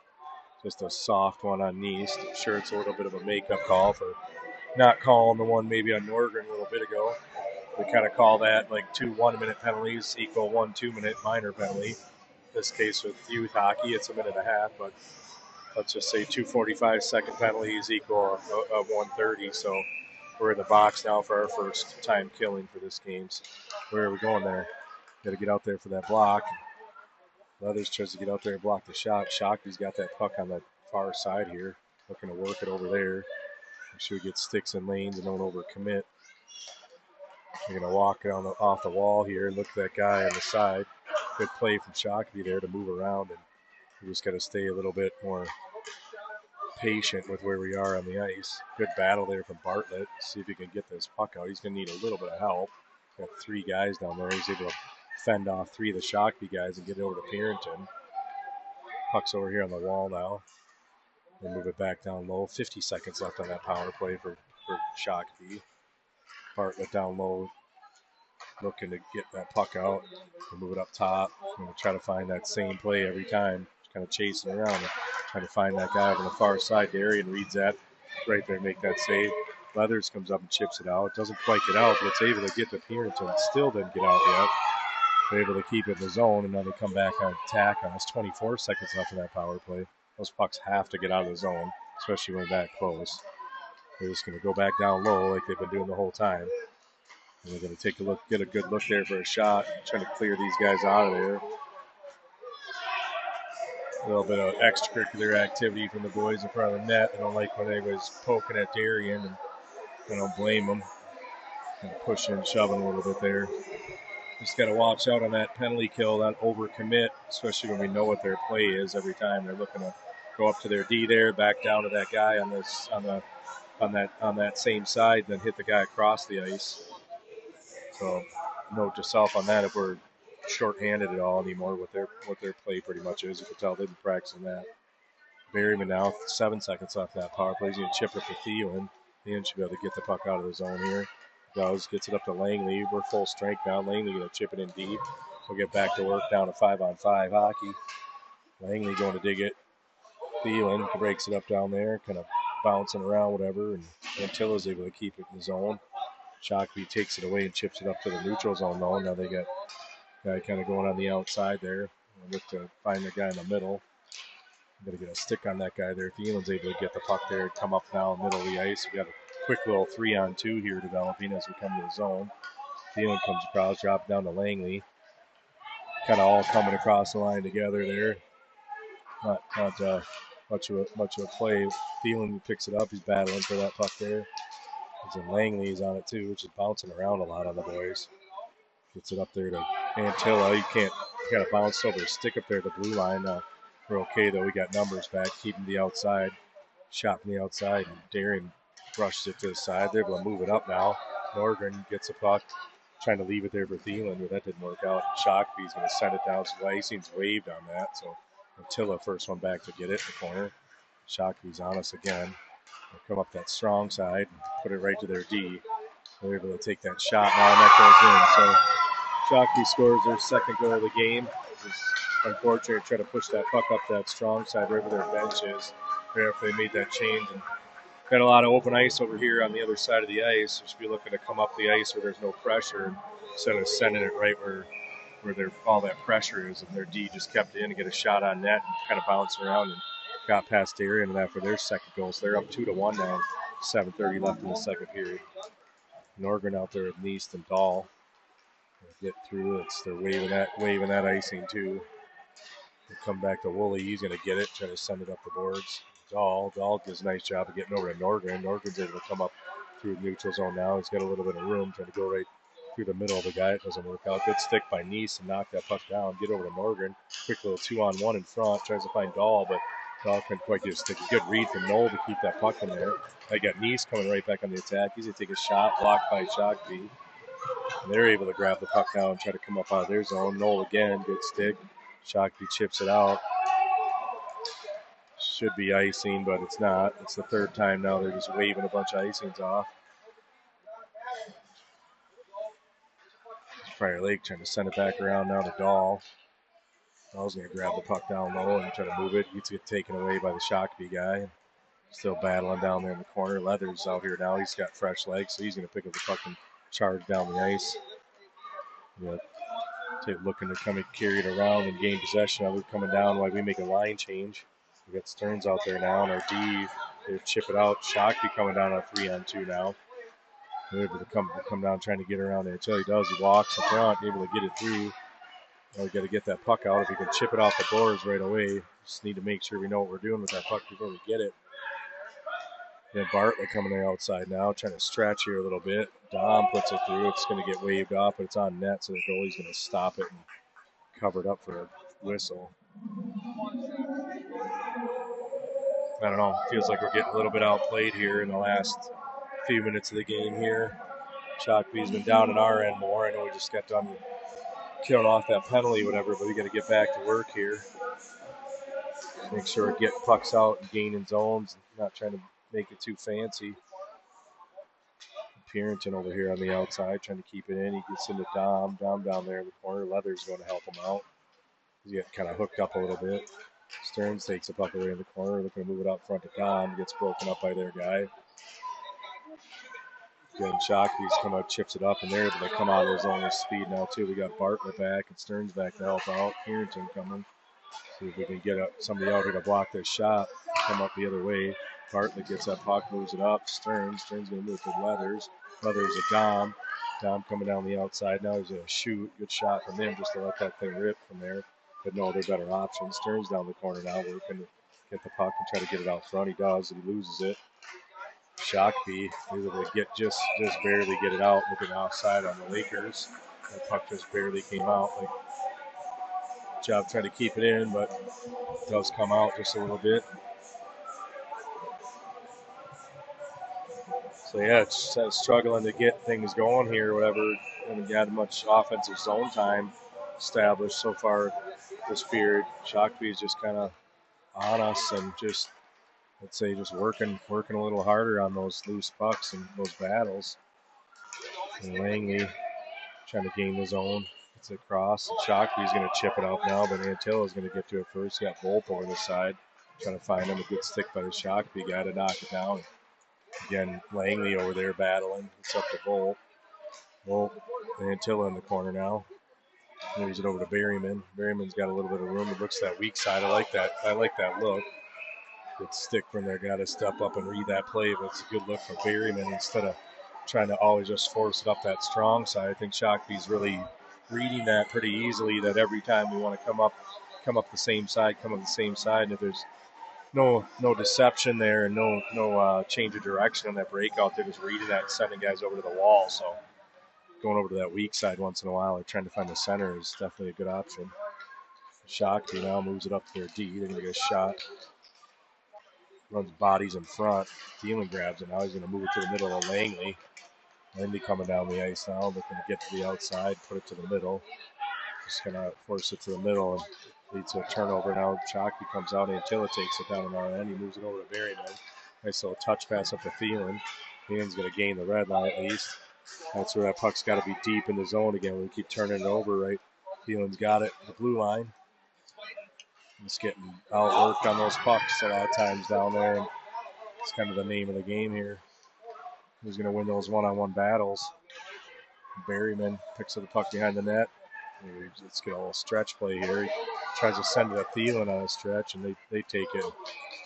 Just a soft one on Neist. I'm sure it's a little bit of a makeup call for not calling the one maybe on Norgren a little bit ago. We kind of call that like 2 1-minute penalties equal 1 2-minute minor penalty. In this case with youth hockey, it's a minute and a half, but let's just say 2 45-second penalties equal a 1:30. So we're in the box now for our first time killing for this game. So where are we going there? Got to get out there for that block. Leathers tries to get out there and block the shot. Shakopee's got that puck on the far side here. Looking to work it over there. Make sure he gets sticks and lanes and don't overcommit. They're going to walk down off the wall here. Look at that guy on the side. Good play from Shakopee there to move around. And we just got to stay a little bit more patient with where we are on the ice. Good battle there from Bartlett. See if he can get this puck out. He's going to need a little bit of help. Got 3 guys down there. He's able to fend off 3 of the Shakopee guys and get it over to Pierington. Puck's over here on the wall now. We'll move it back down low. 50 seconds left on that power play for Shakopee. Bartlett down low, looking to get that puck out and move it up top. Going to try to find that same play every time. Just kind of chasing around, trying to find that guy on the far side. Darian reads that, right there, make that save. Leathers comes up and chips it out. Doesn't quite get out, but it's able to get to Purinton. Still didn't get out yet. They're able to keep it in the zone, and now they come back on attack on us. 24 seconds left in that power play. Those pucks have to get out of the zone, especially when that close. They're just going to go back down low like they've been doing the whole time. And they're going to take a look, get a good look there for a shot, trying to clear these guys out of there. A little bit of extracurricular activity from the boys in front of the net. I don't like when anybody's poking at Darien, and I don't blame them. Kind of pushing and shoving a little bit there. Just got to watch out on that penalty kill, that overcommit, especially when we know what their play is every time. They're looking to go up to their D there, back down to that guy on that same side, then hit the guy across the ice. So note yourself on that if we're shorthanded at all anymore. What their play pretty much is. You can tell they've been practicing that. Berryman now, 7 seconds left that power play. He's going to chip it for Thielen. Thielen should be able to get the puck out of the zone here. Does, gets it up to Langley. We're full strength now. Langley going to chip it in deep. We'll get back to work down to 5-on-5 hockey. Langley going to dig it. Thielen breaks it up down there, kind of bouncing around, whatever, and Antilla's able to keep it in the zone. Shakopee takes it away and chips it up to the neutral zone, though. Now they got a guy kind of going on the outside there. Look to find the guy in the middle. I'm going to get a stick on that guy there. Thielen's able to get the puck there, come up now middle of the ice. We got a quick little 3-on-2 here developing as we come to the zone. Thielen comes across, drops down to Langley. Kind of all coming across the line together there. Not much of a play. Thielen picks it up. He's battling for that puck there. And Langley's on it too, which is bouncing around a lot on the boys. Gets it up there to Antilla. You got to bounce over a stick up there at the blue line. We're okay though. We got numbers back, keeping the outside. Shot from the outside, and Darien brushes it to the side. They're able to move it up now. Norgren gets a puck, trying to leave it there for Thielen, but that didn't work out. Shakopee's going to send it down. So the icing's waved on that. So Antilla first one back to get it in the corner. Shakopee's on us again. They'll come up that strong side and put it right to their D. They're able to take that shot now, and that goes in. So Shakopee scores their second goal of the game. It's unfortunate to try to push that puck up that strong side right where their bench is. There if they made that change. And got a lot of open ice over here on the other side of the ice. Just be looking to come up the ice where there's no pressure instead of sending it right where all that pressure is. And their D just kept it in to get a shot on net and kind of bounced around and got past Darien and that for their second goal. So they're up 2-1 now. 7:30 left in the second period. Norgren out there with Neist and Dahl. Get through. They're waving that icing too. They'll come back to Woolley. He's going to get it, try to send it up the boards. Dahl does a nice job of getting over to Norgren. Norgren's able to come up through the neutral zone now. He's got a little bit of room, trying to go right through the middle of the guy. It doesn't work out. Good stick by Neist and knock that puck down. Get over to Norgren. Quick little 2-on-1 in front. Tries to find Dahl, but Dahl couldn't quite get a stick. A good read from Knoll to keep that puck in there. They got Neist coming right back on the attack. He's going to take a shot, blocked by Shakopee. And they're able to grab the puck now and try to come up out of their zone. Knoll again, good stick. Shakopee chips it out. Should be icing, but it's not. It's the third time now they're just waving a bunch of icings off. Prior Lake trying to send it back around now to Dahl. Dahl's going to grab the puck down low and try to move it. Gets it taken away by the Shakopee guy. Still battling down there in the corner. Leathers out here now. He's got fresh legs, so he's going to pick up the puck and charge down the ice. Looking to come and carry it around and gain possession of it, coming down while we make a line change. We got Stearns out there now, and our D, they chip it out. Shakopee coming down on 3-on-2 now. They're able to come down trying to get around there. Until he does, he walks in front, able to get it through. We got to get that puck out. If we can chip it off the boards right away, just need to make sure we know what we're doing with that puck before we get it. Then Bartlett coming there outside now, trying to stretch here a little bit. Dom puts it through. It's going to get waved off, but it's on net, so the goalie's going to stop it and cover it up for a whistle. I don't know. Feels like we're getting a little bit outplayed here in the last few minutes of the game here. Shakopee's been down in our end more. I know we just got done killing off that penalty, whatever, but we got to get back to work here. Make sure we're getting pucks out and gaining zones, not trying to make it too fancy. Purinton over here on the outside, trying to keep it in. He gets into Dom down there in the corner. Leather's going to help him out. He's getting kind of hooked up a little bit. Stearns takes the puck away in the corner, looking to move it out front to Dom. Gets broken up by their guy. Again, Shakopee's come out, chips it up, and they're able to come out of their zone with speed now, too. We got Bartlett back and Stearns back to help out. Harrington coming. See if we can get somebody out here to block this shot. Come up the other way. Bartlett gets that puck, moves it up. Stearns going to move it to Leathers. Leathers to Dom. Dom coming down the outside now. He's going to shoot. Good shot from him just to let that thing rip from there. But no other better option. Stearns down the corner now, working to get the puck and try to get it out front. He does, and he loses it. Shakopee able to get just barely get it out. Looking outside on the Lakers. That puck just barely came out. Like, job trying to keep it in, but it does come out just a little bit. So yeah, it's struggling to get things going here. Whatever, haven't got much offensive zone time established so far this period. Shakopee is just kind of on us and just, let's say, just working a little harder on those loose pucks and those battles. And Langley trying to gain the zone. It's across. Shakopee's going to chip it out now, but Antilla's going to get to it first. Got Volpe over the side, trying to find him. A good stick by the Shakopee guy to knock it down. Again, Langley over there battling. It's up to Volpe. Volpe and Antilla in the corner now. Moves it over to Berryman. Berryman's got a little bit of room. It looks that weak side. I like that look. Good stick from there. Got to step up and read that play, but it's a good look for Berryman instead of trying to always just force it up that strong side. I think Shakopee's really reading that pretty easily, that every time we want to come up the same side, and if there's no deception there and no change of direction on that breakout, they're just reading that and sending guys over to the wall. So going over to that weak side once in a while or trying to find the center is definitely a good option. Shakopee now moves it up to their D. They're going to get a shot. Runs bodies in front. Thielen grabs it. Now he's going to move it to the middle of Langley. Langley coming down the ice now, looking to get to the outside, put it to the middle. Just going to force it to the middle and leads to a turnover. Now Shakopee comes out. Antilla takes it down on our end. He moves it over to Berryman. Nice little touch pass up to Thielen. Thielen's going to gain the red line at least. That's where that puck's got to be deep in the zone again. We keep turning it over, right? Thielen's got it. The blue line. Just getting outworked on those pucks a lot of times down there. It's kind of the name of the game here. Who's going to win those one-on-one battles? Berryman picks up the puck behind the net. Let's get a little stretch play here. He tries to send it to Thielen on a stretch, and they take it.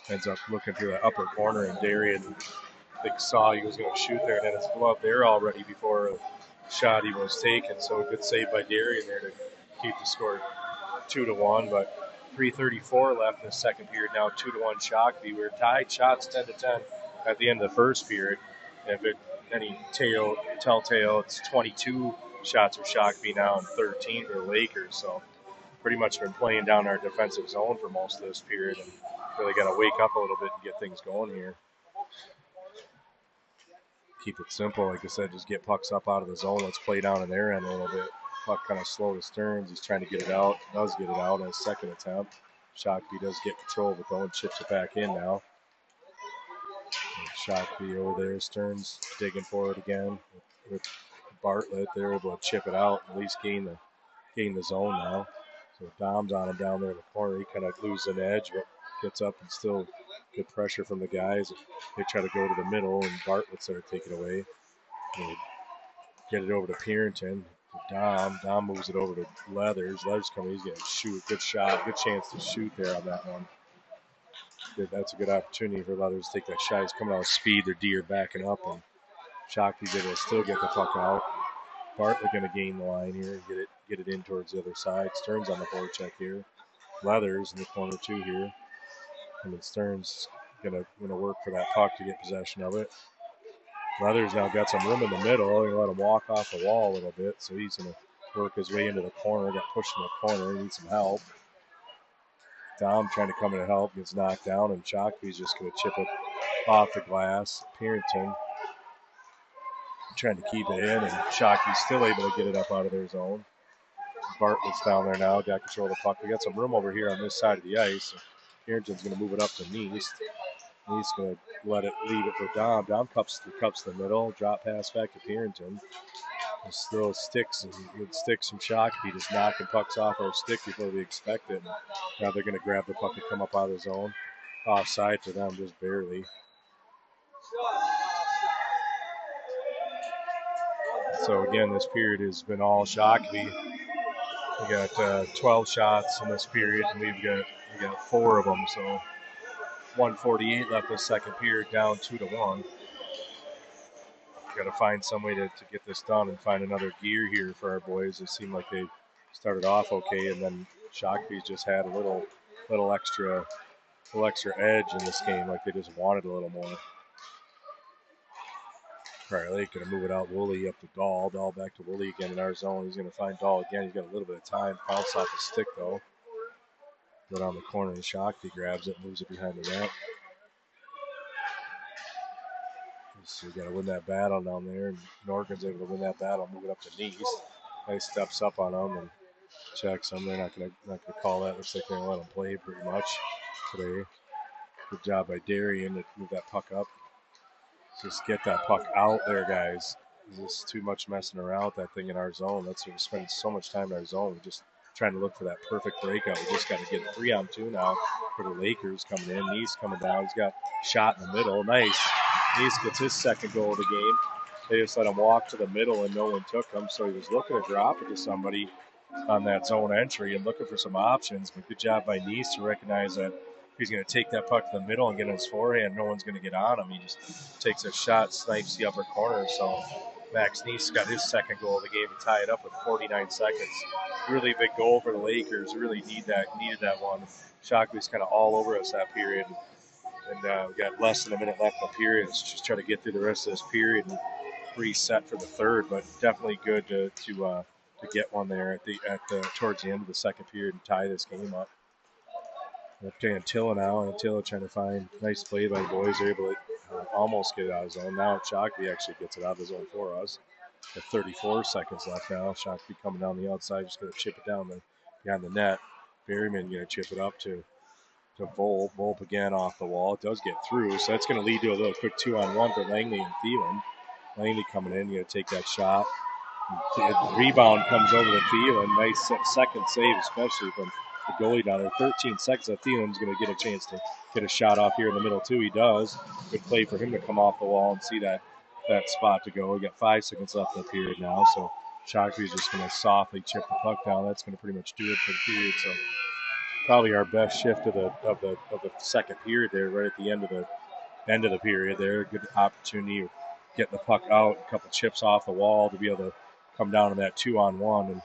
Ends up looking through the upper corner, and Darian, I think, saw he was going to shoot there and had his glove there already before a shot even was taken. So a good save by Darian there to keep the score 2-1, but 3:34 left in the second period. Now 2-1 Shakopee. We're tied shots 10-10 at the end of the first period. If it any telltale, it's 22 shots for Shakopee now and 13 for the Lakers. So pretty much been playing down our defensive zone for most of this period, and really got to wake up a little bit and get things going here. Keep it simple, like I said, just get pucks up out of the zone. Let's play down in their end a little bit. Puck kind of slow to Stearns. He's trying to get it out. Does get it out on his second attempt. Shakopee does get control of it though and chips it back in now. Shakopee over there. Stearns digging for it again with Bartlett. They're able to chip it out and at least gain the zone now. So Dom's on him down there in the corner. He kind of loses an edge, but gets up and still good pressure from the guys. They try to go to the middle, and Bartlett's there to take it away. They get it over to Purinton. Dom moves it over to Leathers. Leathers coming. He's going to shoot. Good shot. Good chance to shoot there on that one. That's a good opportunity for Leathers to take that shot. He's coming out with speed. Their D are backing up, and Shakopee's able to still get the puck out. Bartlett going to gain the line here and get it in towards the other side. Stearns on the forecheck here. Leathers in the corner too here. And then Stearns going to work for that puck to get possession of it. Leathers now got some room in the middle. They're going to let him walk off the wall a little bit, so he's going to work his way into the corner. Got pushed in the corner. He needs some help. Dom trying to come in to help. Gets knocked down, and Shakopee's just going to chip it off the glass. Purinton trying to keep it in, and Shakopee's still able to get it up out of their zone. Bartlett's down there now. Got control of the puck. We got some room over here on this side of the ice. Purinton's going to move it up to Neist. Neist going to leave it for Dom. Dom cups the middle, drop pass back to Pearrington. Just little sticks from Shakopee, just knocking pucks off our stick before we expect it. Now they're going to grab the puck and come up out of the zone. Offside for them, just barely. So again, this period has been all Shakopee. We got 12 shots in this period, and we got 4 of them. So 1:48 left this second period, down 2-1. Got to find some way to get this done and find another gear here for our boys. It seemed like they started off okay, and then Shakopee's just had a little extra edge in this game, like they just wanted a little more. PriorLake going to move it out. Woolley up to Dahl. Dahl back to Woolley again in our zone. He's going to find Dahl again. He's got a little bit of time. Bounce off the stick, though. But on the corner, and Shakopee grabs it, moves it behind the net. So we got to win that battle down there. And Norgan's able to win that battle, move it up to Nice. Nice steps up on him and checks him. They're not going to call that. Looks like they're going to let him play pretty much today. Good job by Darian to move that puck up. Just get that puck out there, guys. There's too much messing around with that thing in our zone. That's why we spend so much time in our zone. We're just trying to look for that perfect breakout. We just got to get 3-on-2 now for the Lakers coming in. Nice coming down. He's got shot in the middle. Nice. Nice gets his second goal of the game. They just let him walk to the middle and no one took him. So he was looking to drop it to somebody on that zone entry and looking for some options. But good job by Nice to recognize that he's going to take that puck to the middle and get in his forehand. No one's going to get on him. He just takes a shot, snipes the upper corner. So Max Nice got his second goal of the game to tie it up with 49 seconds. Really big goal for the Lakers. Really needed that one. Shakopee's kind of all over us that period. And we got less than a minute left in the period. Let's just try to get through the rest of this period and reset for the third. But definitely good to get one there towards the end of the second period and tie this game up. Up to Antilla now. Antilla trying to find nice play by the boys. They're able to almost get it out of the zone. Now Shakopee actually gets it out of the zone for us. Got 34 seconds left now. Shakopee coming down the outside. Just going to chip it down behind the net. Berryman going to chip it up to Volpe. Volpe again off the wall. It does get through. So that's going to lead to a little quick 2-on-1 for Langley and Thielen. Langley coming in. Going to take that shot. The rebound comes over to Thielen. Nice second save, especially from the goalie down there. 13 seconds. Thielen's going to get a chance to get a shot off here in the middle, too. He does. Good play for him to come off the wall and see that spot to go. We got 5 seconds left in the period now, so Shakopee's just going to softly chip the puck down. That's going to pretty much do it for the period. So probably our best shift of the second period there, right at the end of the period there. Good opportunity of getting the puck out, a couple chips off the wall to be able to come down to that 2-on-1. And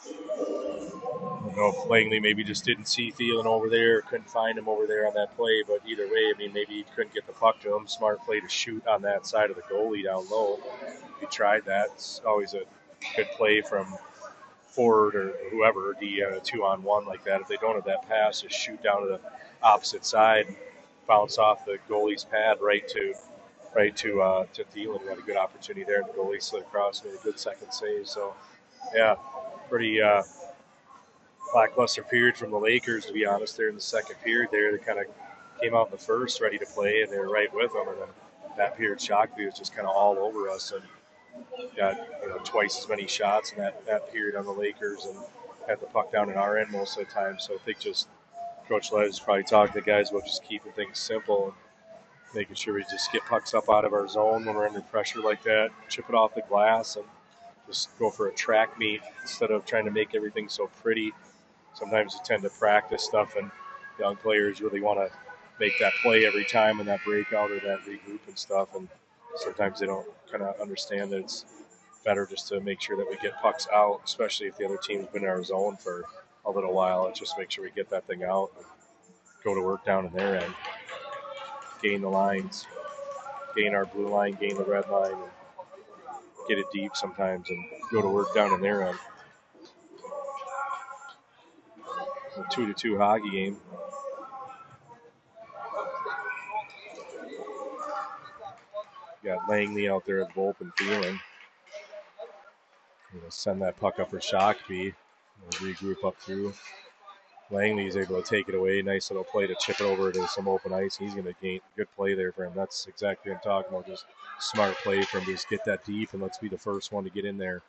I don't know if Langley maybe just didn't see Thielen over there, couldn't find him over there on that play, but either way, I mean, maybe he couldn't get the puck to him. Smart play to shoot on that side of the goalie down low. He tried that. It's always a good play from forward or whoever, the 2-on-1 like that. If they don't have that pass, just shoot down to the opposite side, bounce off the goalie's pad right to Thielen, who had a good opportunity there. And the goalie slid across, made a good second save. So, yeah, pretty lackluster period from the Lakers, to be honest. There in the second period there, they kind of came out in the first ready to play, and they were right with them. And then that period, Shakopee was just kind of all over us and got twice as many shots in that period on the Lakers and had the puck down in our end most of the time. So I think just Coach Led is probably talking to the guys about just keeping things simple and making sure we just get pucks up out of our zone when we're under pressure like that, chip it off the glass, and just go for a track meet instead of trying to make everything so pretty. Sometimes you tend to practice stuff, and young players really want to make that play every time in that breakout or that regroup and stuff, and sometimes they don't kind of understand that it's better just to make sure that we get pucks out, especially if the other team's been in our zone for a little while, and just make sure we get that thing out and go to work down in their end. Gain the lines, gain our blue line, gain the red line, and get it deep sometimes and go to work down in their end. A 2-2 hockey game. Got Langley out there at Volpe and Thielen. Send that puck up for Shakopee. We'll regroup up through. Langley is able to take it away. Nice little play to chip it over to some open ice. He's going to gain good play there for him. That's exactly what I'm talking about. Just smart play for him to just get that deep, and let's be the first one to get in there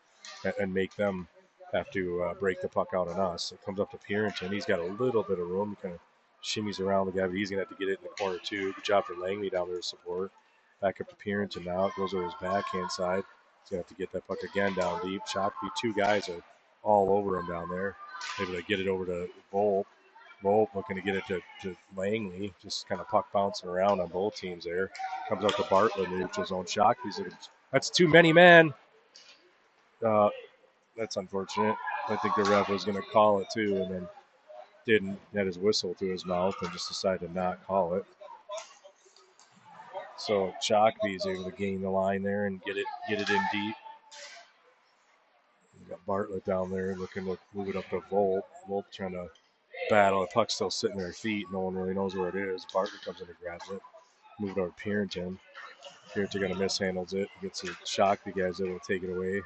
and make them have to break the puck out on us. It comes up to Purinton. He's got a little bit of room. He kind of shimmies around the guy, but he's going to have to get it in the corner too. Good job for Langley down there to support. Back up to Purinton now. It goes over his backhand side. He's going to have to get that puck again down deep. Shakopee, two guys are all over him down there. Able to get it over to Volpe. Volpe looking to get it to Langley. Just kind of puck bouncing around on both teams there. Comes up to Bartlett, neutral zone. Shakopee's that's too many men. That's unfortunate. I think the ref was going to call it too, and then didn't. Had his whistle to his mouth and just decided to not call it. So Shakopee is able to gain the line there and get it in deep. We got Bartlett down there looking to move it up to Volpe. Volpe trying to battle. The puck's still sitting at their feet. No one really knows where it is. Bartlett comes in and grabs it. Move it over to Purinton. Purinton kind of mishandles it. Gets the Shakopee guys able to take it away.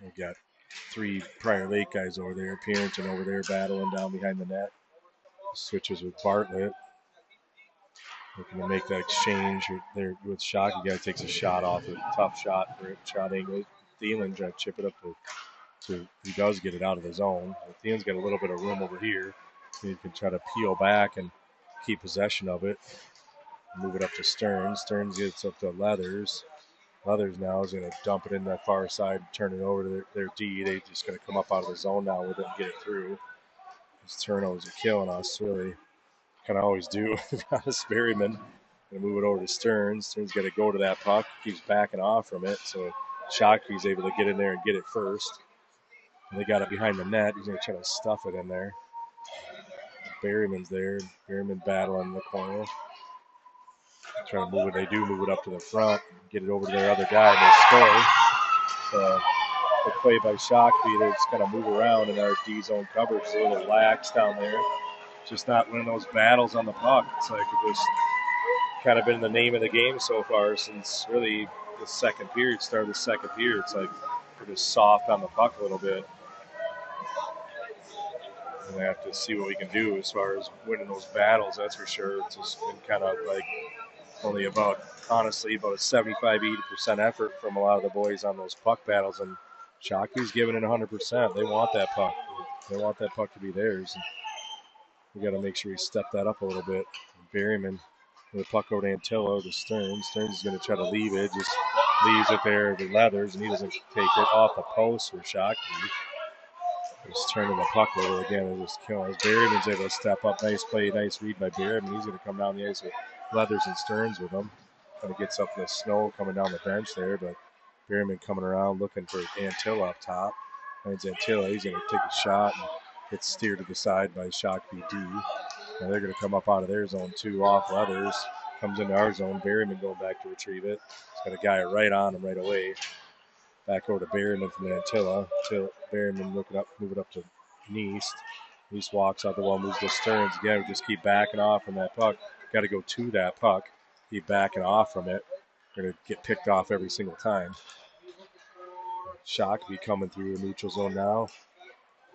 We got three Prior Lake guys over there. Purinton over there battling down behind the net. Switches with Bartlett. Looking to make that exchange there with Shakopee. Guy takes a shot off it. Tough shot for it. Shot angle. Thielen trying to chip it up to he does get it out of the zone. Thielen's got a little bit of room over here. He can try to peel back and keep possession of it. Move it up to Stearns. Stearns gets up to Leathers. Leathers now is going to dump it in that far side and turn it over to their D. They're just going to come up out of the zone now with it and get it through. These turnovers are killing us, really. Kind of always do. Berryman going to move it over to Stearns. Stearns got to go to that puck. Keeps backing off from it. So Shakopee's able to get in there and get it first. And they got it behind the net. He's going to try to stuff it in there. Berryman's there. Berryman battling in the corner. Trying to move it. They do move it up to the front. Get it over to their other guy and they score. The play by Shakopee. They just kind of move around in our D zone coverage. It's a little lax down there. Just not winning those battles on the puck. It's like it just kind of been the name of the game so far since really the second period, start of the second period. It's like we're just soft on the puck a little bit. And we have to see what we can do as far as winning those battles, that's for sure. It's just been kind of like only about, honestly, about a 75-80% effort from a lot of the boys on those puck battles. And Shakopee's giving it 100%. They want that puck. They want that puck to be theirs. And we got to make sure we step that up a little bit. Berryman with the puck over to Antillo to Stearns. Stearns is going to try to leave it. Just leaves it there to Leathers, and he doesn't take it off the post for Shakopee. Just turning the puck over again and just killing us. Berryman's able to step up. Nice play, nice read by Berryman. He's going to come down the ice with Leathers and Stearns with him. Kind of gets up in the snow coming down the bench there, but Berryman coming around looking for Antillo up top. Finds Antillo. He's going to take a shot and gets steered to the side by Shakopee D. Now they're going to come up out of their zone too, off Leathers. Comes into our zone. Berryman going back to retrieve it. He's got a guy right on him right away. Back over to Berryman from Antilla. Berryman move it up to Neist. Neist walks out the wall, moves to Stearns. Again, we just keep backing off from that puck. Got to go to that puck. Keep backing off from it. We're going to get picked off every single time. Shakopee coming through the neutral zone now.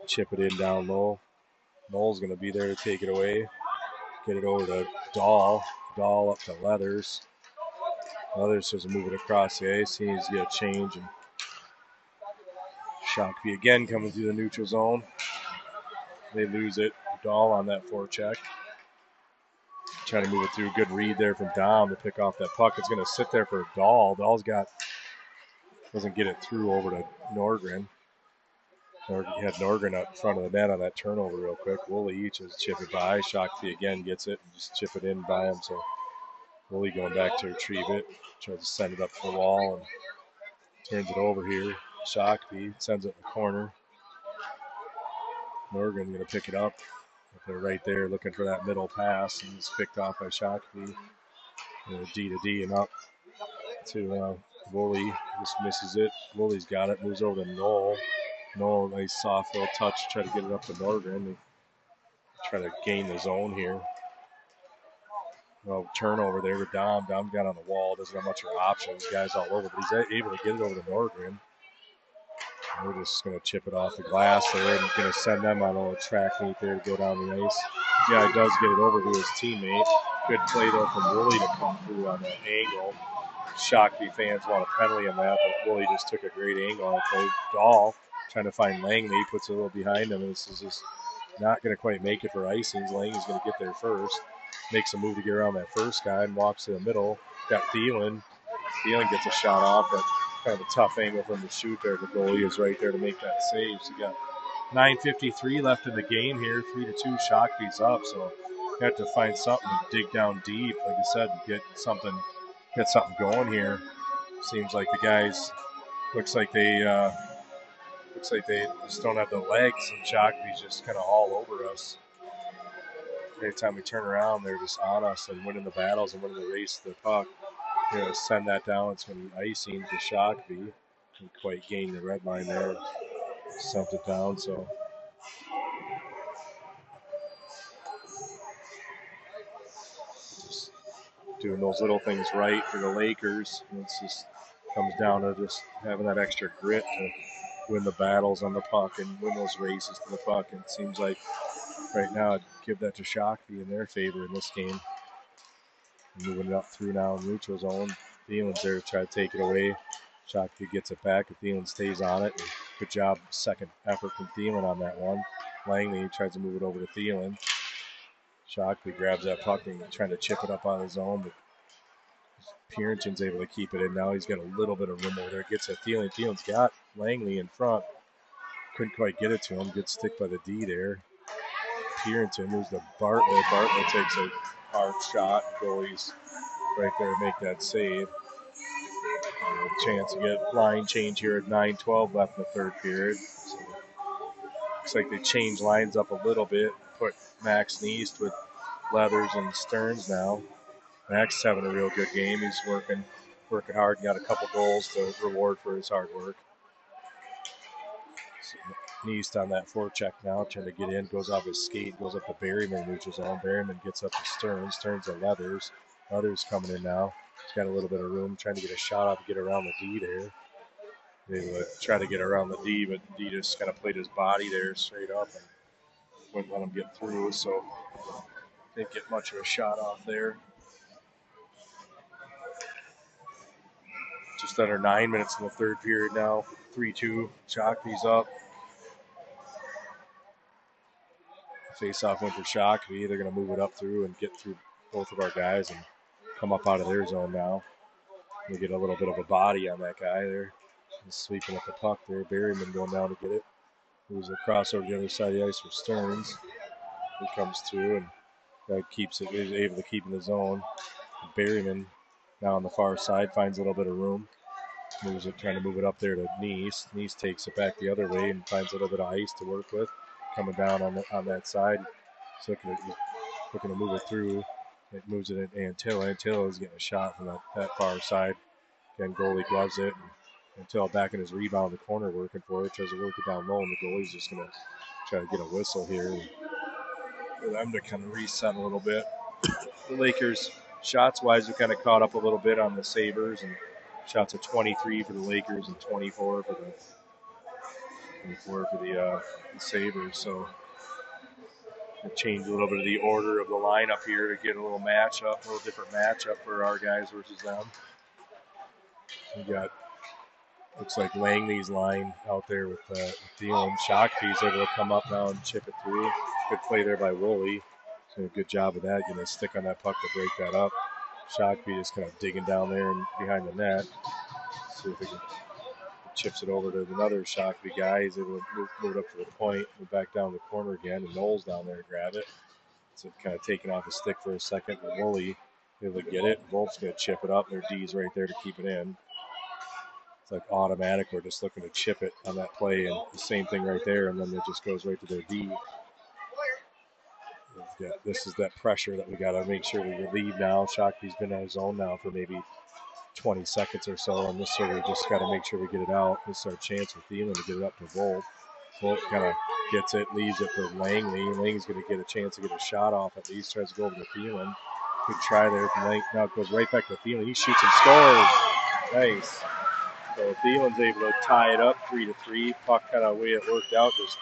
Chip it in down low. Knoll's going to be there to take it away. Get it over to Dahl. Dahl up to Leathers. Leathers just move it across the ice. He needs to get a change. And Shakopee again coming through the neutral zone. They lose it. Dahl on that forecheck. Trying to move it through. Good read there from Dom to pick off that puck. It's going to sit there for Dahl. Dahl's doesn't get it through over to Norgren. He had Norgren up front of the net on that turnover real quick. Woolley just chip it by. Shakopee again gets it and just chip it in by him. So Woolley going back to retrieve it. Tries to send it up to the wall and turns it over here. Shakopee sends it in the corner. Norgren going to pick it up. They're right there looking for that middle pass, and it's picked off by Shakopee. D to D and up to Woolley. Just misses it. Woolley's got it. Moves over to Knoll. Knoll, nice soft little touch. Try to get it up to Norgren. They try to gain the zone here. Well, turnover there with Dom. Dom got on the wall. Doesn't have much of an options. Guys all over, but he's able to get it over to Norgren. We're just going to chip it off the glass there and going to send them on a little track meet there to go down the ice. Yeah, he does get it over to his teammate. Good play, though, from Woolley to come through on that angle. Shakopee fans want a penalty on that, but Woolley just took a great angle on the play. Dahl trying to find Langley, puts it a little behind him, and this is just not going to quite make it for icings. Langley's going to get there first. Makes a move to get around that first guy and walks to the middle. Got Thielen. Thielen gets a shot off, but kind of a tough angle from the shoot there. The goalie is right there to make that save. So you got 9:53 left in the game here. 3-2, Shakopee's up. So you have to find something to dig down deep. Like I said, get something going here. Seems like the guys looks like they just don't have the legs, and Shakopee's just kind of all over us. Every time we turn around, they're just on us and winning the battles and winning the race to the puck. You're going to send that down. It's going to be icing to Shakopee. Didn't quite gain the red line there. Sent it down, so. Just doing those little things right for the Lakers. And it's just comes down to just having that extra grit to win the battles on the puck and win those races to the puck. And it seems like right now I'd give that to Shakopee in their favor in this game. Moving it up through now in neutral zone. Thielen's there to try to take it away. Shakopee gets it back, and Thielen stays on it. And good job, second effort from Thielen on that one. Langley tries to move it over to Thielen. Shakopee grabs that puck and trying to chip it up on his own, but Purinton's able to keep it in. Now he's got a little bit of room over there. Gets at Thielen. Thielen's got Langley in front. Couldn't quite get it to him. Good stick by the D there. Purinton moves to Bartlett. Bartlett takes a hard shot. Goalie's right there to make that save. A chance to get line change here at 9:12 left in the third period. So looks like they changed lines up a little bit. Put Max Neist with Leathers and Stearns now. Max is having a real good game. He's working hard and got a couple goals to reward for his hard work. So Neist on that forecheck now, trying to get in, goes off his skate, goes up to Berryman, reaches on. Berryman gets up to Stearns. Stearns to Leathers. Leathers coming in now. He's got a little bit of room, trying to get a shot off, get around the D there. They would try to get around the D, but D just kind of played his body there straight up and wouldn't let him get through, so didn't get much of a shot off there. Just under 9 minutes in the third period now. 3-2. Shakopee's up. Face-off in for Shakopee. They're going to move it up through and get through both of our guys and come up out of their zone now. We get a little bit of a body on that guy there. He's sweeping up the puck there. Berryman going down to get it. Moves across over the other side of the ice for Stearns. He comes through and that keeps it. He's able to keep in the zone. Berryman now on the far side finds a little bit of room. Moves it, trying to move it up there to Neist. Neist takes it back the other way and finds a little bit of ice to work with. Coming down on that side. So looking to move it through. It moves it at Antilla. Antilla is getting a shot from that far side. Again, goalie gloves it. Antilla back in his rebound, the corner working for it. Tries to work it down low, and the goalie's just going to try to get a whistle here. For them to kind of reset a little bit. The Lakers, shots-wise, we kind of caught up a little bit on the Sabres. And shots of 23 for the Lakers and 24 for the Sabres. So we'll change a little bit of the order of the lineup here to get a little matchup, a little different matchup for our guys versus them. We got, looks like Langley's line out there with Thielen. Shakopee's able to come up now and chip it through. Good play there by Woolley. So a good job of that, getting a stick on that puck to break that up. Shakopee just kind of digging down there and behind the net. See if he can chips it over to another Shakopee guy. He's able to move it up to the point, move back down the corner again, and Knowles down there to grab it. So kind of taking off his stick for a second, but Woolley able to get it. Wolf's going to chip it up. Their D's right there to keep it in. It's like automatic. We're just looking to chip it on that play, and the same thing right there, and then it just goes right to their D. Yeah, this is that pressure that we got to make sure we relieve now. Shakopee's been in our zone now for maybe 20 seconds or so, and this sort of just got to make sure we get it out. This is our chance with Thielen to get it up to Volt. Volt kind of gets it, leaves it for Langley. Langley's going to get a chance to get a shot off at least, tries to go over to Thielen. Good try there from Langley. Now it goes right back to Thielen. He shoots and scores. Nice. So Thielen's able to tie it up 3-3. Puck kind of way it worked out, just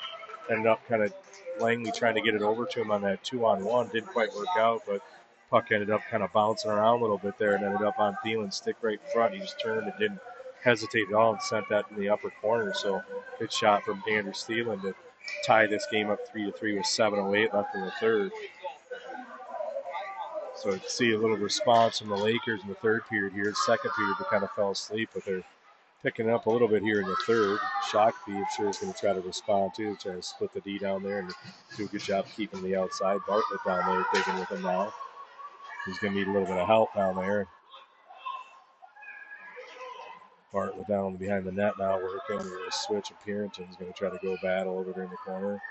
ended up kind of Langley trying to get it over to him on that 2-on-1. Didn't quite work out, but puck ended up kind of bouncing around a little bit there and ended up on Thielen's stick right in front. He just turned and didn't hesitate at all and sent that in the upper corner. So good shot from Andrew Thielen to tie this game up 3-3 with 7:08 left in the third. So you see a little response from the Lakers in the third period here. Second period, they kind of fell asleep, but they're picking it up a little bit here in the third. Shakopee, I'm sure, is going to try to respond too, try to split the D down there and do a good job keeping the outside. Bartlett down there digging with him now. He's going to need a little bit of help down there. Bartlett down behind the net now working. A switch, and Purinton's going to try to go battle over there in the corner.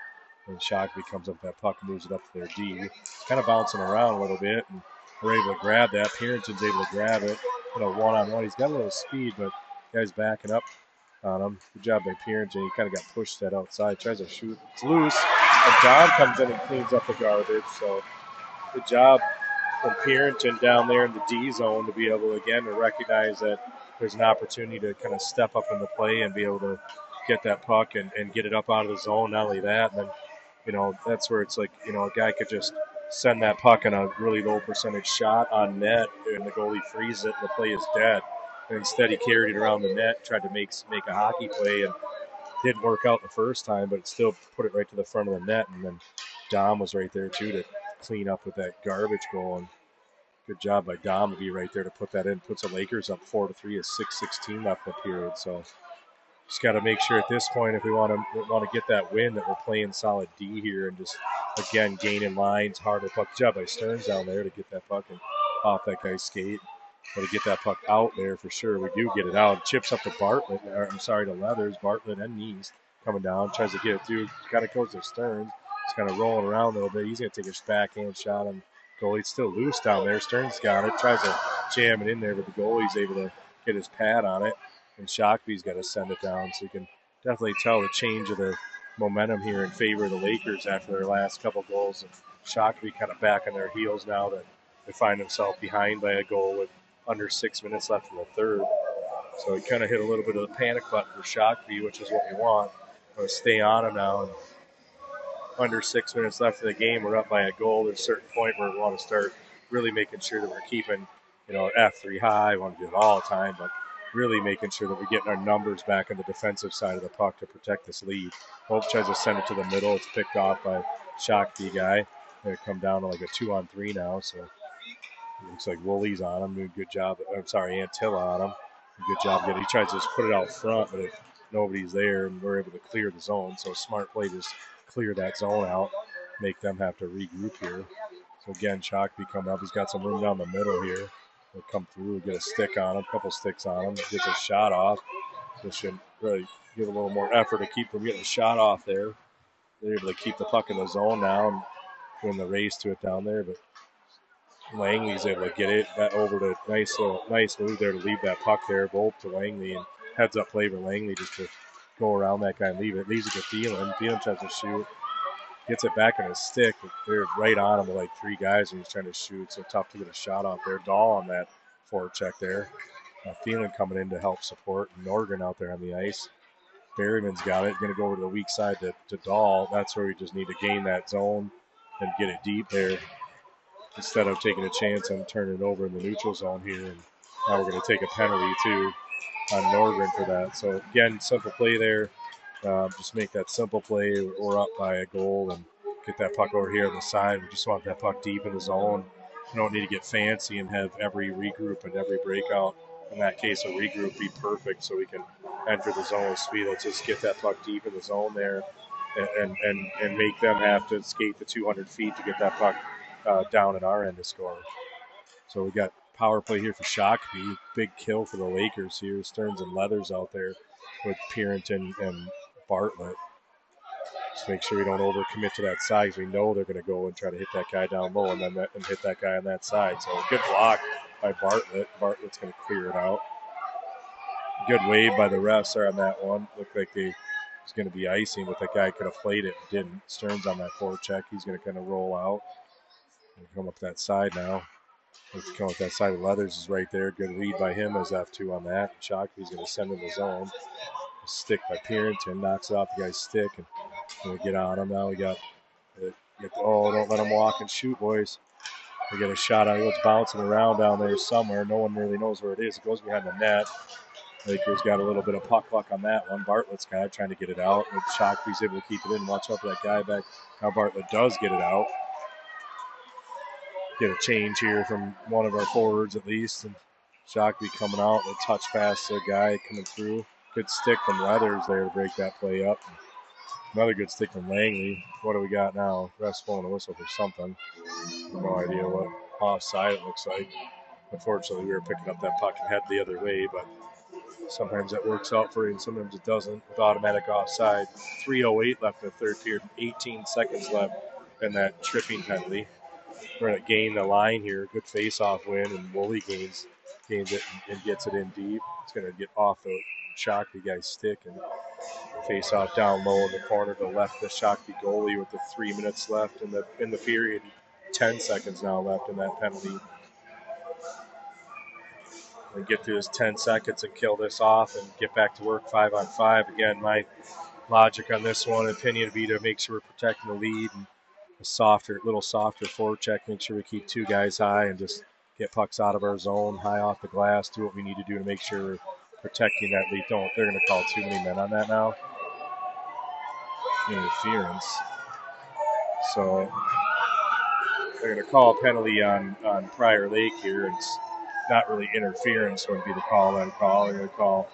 And Shakopee comes up with that puck and moves it up to their D. It's kind of bouncing around a little bit, and we're able to grab that. Purinton's able to grab it. One-on-one. He's got a little speed, but guy's backing up on him. Good job by Purinton. He kind of got pushed that outside. Tries to shoot. It's loose. And Don comes in and cleans up the garbage. So good job from Purinton down there in the D zone to be able, again, to recognize that there's an opportunity to kind of step up in the play and be able to get that puck and get it up out of the zone. Not only that, and then, that's where it's like, a guy could just send that puck in a really low percentage shot on net, and the goalie frees it, and the play is dead. And instead, he carried it around the net, tried to make a hockey play, and didn't work out the first time, but it still put it right to the front of the net. And then Dom was right there, too, to clean up with that garbage goal. And good job by Dom to be right there to put that in. Puts the Lakers up 4-3 at 6:16 left in the period. So just got to make sure at this point, if we want to get that win, that we're playing solid D here and just, again, gaining lines, harder puck. Good job by Stearns down there to get that puck and off that guy's skate. But to get that puck out there for sure, we do get it out. Chips up to to Leathers. Bartlett and Neese coming down, tries to get it through. Kind of goes to Stearns. He's kind of rolling around a little bit. He's going to take a backhand shot on goalie. It's still loose down there. Stearns got it. Tries to jam it in there, but the goalie's able to get his pad on it. And Shakopee's got to send it down. So you can definitely tell the change of the momentum here in favor of the Lakers after their last couple goals. And Shakopee kind of back on their heels now that they find themselves behind by a goal with under 6 minutes left in the third. So he kind of hit a little bit of the panic button for Shakopee, which is what we want. We're going to stay on him now. And under 6 minutes left in the game, we're up by a goal. There's a certain point where we want to start really making sure that we're keeping, F3 high. We want to do it all the time, but really making sure that we're getting our numbers back on the defensive side of the puck to protect this lead. Hope tries to send it to the middle. It's picked off by Shakopee guy. They come down to like a 2-on-3 now, so it looks like Woolley's on him. Doing a good job. Antilla on him. Good job getting. He tries to just put it out front, but nobody's there, and we're able to clear the zone. So smart play, just clear that zone out, make them have to regroup here. So again, Shakopee coming up. He's got some room down the middle here. He'll come through, get a stick on him, a couple sticks on him, gets a shot off. So should really give a little more effort to keep from getting a shot off there. They're able to keep the puck in the zone now and win the race to it down there, but Langley's able to get it over to nice move there to leave that puck there, both to Langley, and heads up play for Langley just to go around that guy and leave it. Leaves it to Thielen. Thielen tries to shoot, gets it back on his stick. They're right on him with like three guys, and he's trying to shoot, so tough to get a shot off there. Dahl on that forecheck there. Thielen coming in to help support. Norgren out there on the ice. Berryman's got it. Going to go over to the weak side to Dahl. That's where we just need to gain that zone and get it deep there, instead of taking a chance and turning it over in the neutral zone here. And now we're going to take a penalty, too, on Norgren for that. So, again, simple play there. Just make that simple play. We're up by a goal and get that puck over here on the side. We just want that puck deep in the zone. We don't need to get fancy and have every regroup and every breakout. In that case, a regroup be perfect so we can enter the zone with speed. Let's just get that puck deep in the zone there and make them have to skate the 200 feet to get that puck down at our end to score. So we got power play here for Shakopee. Big kill for the Lakers here. Stearns and Leathers out there with Purinton and Bartlett. Just make sure we don't overcommit to that side, because we know they're going to go and try to hit that guy down low and hit that guy on that side. So good block by Bartlett. Bartlett's going to clear it out. Good wave by the refs there on that one. Looked like they was going to be icing, but that guy could have played it and didn't. Stearns on that forecheck. He's going to kind of roll out and come up that side now. Let's come with that side of Leathers is right there. Good read by him as F2 on that. Shakopee's going to send in the zone. Stick by Pierington, knocks it off the guy's stick, and going to get on him. Now we got, oh, don't let him walk and shoot, boys. We get a shot on it. It's bouncing around down there somewhere. No one really knows where it is. It goes behind the net. Lakers got a little bit of puck luck on that one. Bartlett's kind of trying to get it out. And Shakopee's able to keep it in. Watch out for that guy back. Now Bartlett does get it out. Get a change here from one of our forwards at least. And Shakopee coming out. A touch pass to a guy coming through. Good stick from Leathers there to break that play up. Another good stick from Langley. What do we got now? Ref's blowing a whistle for something. No idea what offside it looks like. Unfortunately, we were picking up that puck and head the other way, but sometimes that works out for you and sometimes it doesn't with automatic offside. 3:08 left in the third period, 18 seconds left in that tripping penalty. We're going to gain the line here. Good face-off win, and Woolley gains it and gets it in deep. It's going to get off the Shakopee guy's stick and face off down low in the corner to the left of the Shakopee goalie with the 3 minutes left in the period. 10 seconds now left in that penalty. And get through this 10 seconds and kill this off and get back to work 5-on-5. Again, my logic on this one, opinion would be to make sure we're protecting the lead and a little softer forecheck, make sure we keep two guys high and just get pucks out of our zone, high off the glass, do what we need to do to make sure we're protecting that lead. They're going to call too many men on that now. Interference. So they're going to call a penalty on Prior Lake here. It's not really interference would be the call I'd call. They're going to call.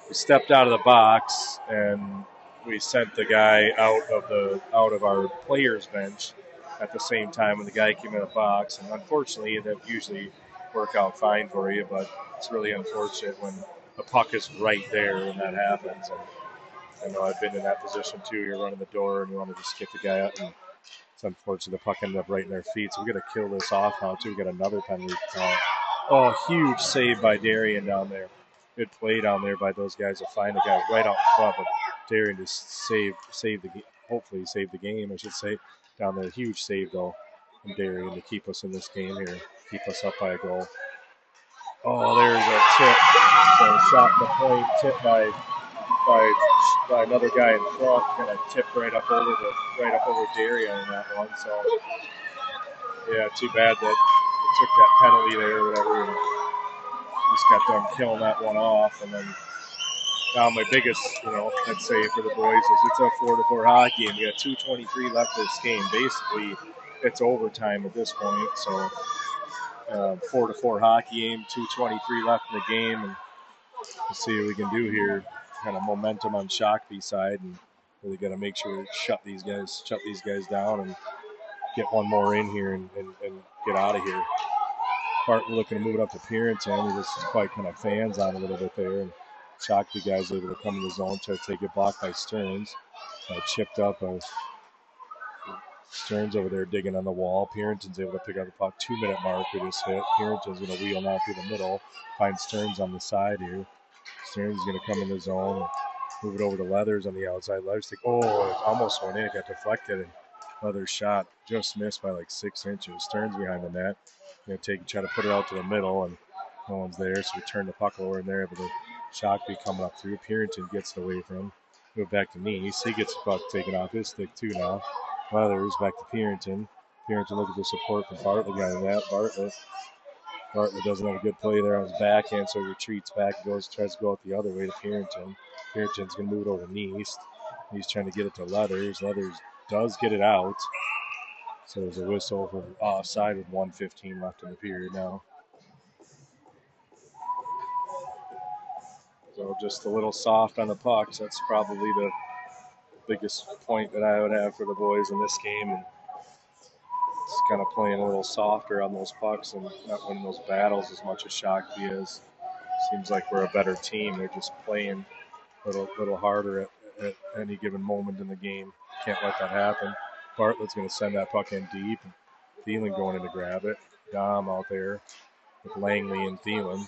We stepped out of the box and we sent the guy out of our players bench at the same time when the guy came in the box. And unfortunately, that usually work out fine for you, but it's really unfortunate when the puck is right there when that happens. And I know I've been in that position too. You're running the door and you want to just get the guy out, and it's unfortunate the puck ended up right in their feet. So we got to kill this off now too. We got another penalty. Oh, huge save by Darian down there. Good play down there by those guys to find the guy right out front. But Darian just saved the game. Hopefully saved the game, I should say, down there. Huge save though from Darian to keep us in this game here, keep us up by a goal. Oh, there's a tip. So shot in the point, tip by another guy in front, kind of tipped right up over Darian in that one. So yeah, too bad that they took that penalty there or whatever. And just got done killing that one off, and then now my biggest, I'd say for the boys is it's a 4-4 hockey, and we got 2:23 left this game. Basically, it's overtime at this point. So 4-4 hockey game, 2:23 left in the game, and we'll see what we can do here. Kind of momentum on Shakopee's side, and really got to make sure we shut these guys down and get one more in here and get out of here. Barton looking to move it up to Pierington. He just quite kind of fans on a little bit there, and Shakopee guys able to come in the zone, try to take it blocked by Stearns. Chipped up. Stearns over there digging on the wall. Pierington's able to pick up the puck. 2-minute mark we just hit. Pierington's going to wheel now through the middle. Find Stearns on the side here. Stearns is going to come in the zone and move it over to Leathers on the outside. Leathers think, oh, it almost went in. It got deflected, and Leathers' shot just missed by like 6 inches. Stearns behind the net. Going to try to put it out to the middle, and no one's there, so we turn the puck over in there. But the Shakopee coming up through. Pierington gets it away from him. Go back to Neese. He gets the puck taken off his stick too now. Leathers back to Pierington. Pierington looking for support from Bartlett behind that. Bartlett doesn't have a good play there on his backhand, so he retreats back and tries to go out the other way to Pierington. Pierington's going to move it over to Neese. He's trying to get it to Leathers. Leathers does get it out. So there's a whistle for offside with 1:15 left in the period now. So just a little soft on the pucks. That's probably the biggest point that I would have for the boys in this game. And it's kind of playing a little softer on those pucks and not winning those battles as much as Shakopee is. Seems like we're a better team. They're just playing a little harder at any given moment in the game. Can't let that happen. Bartlett's going to send that puck in deep. Thielen going in to grab it. Dom out there with Langley and Thielen.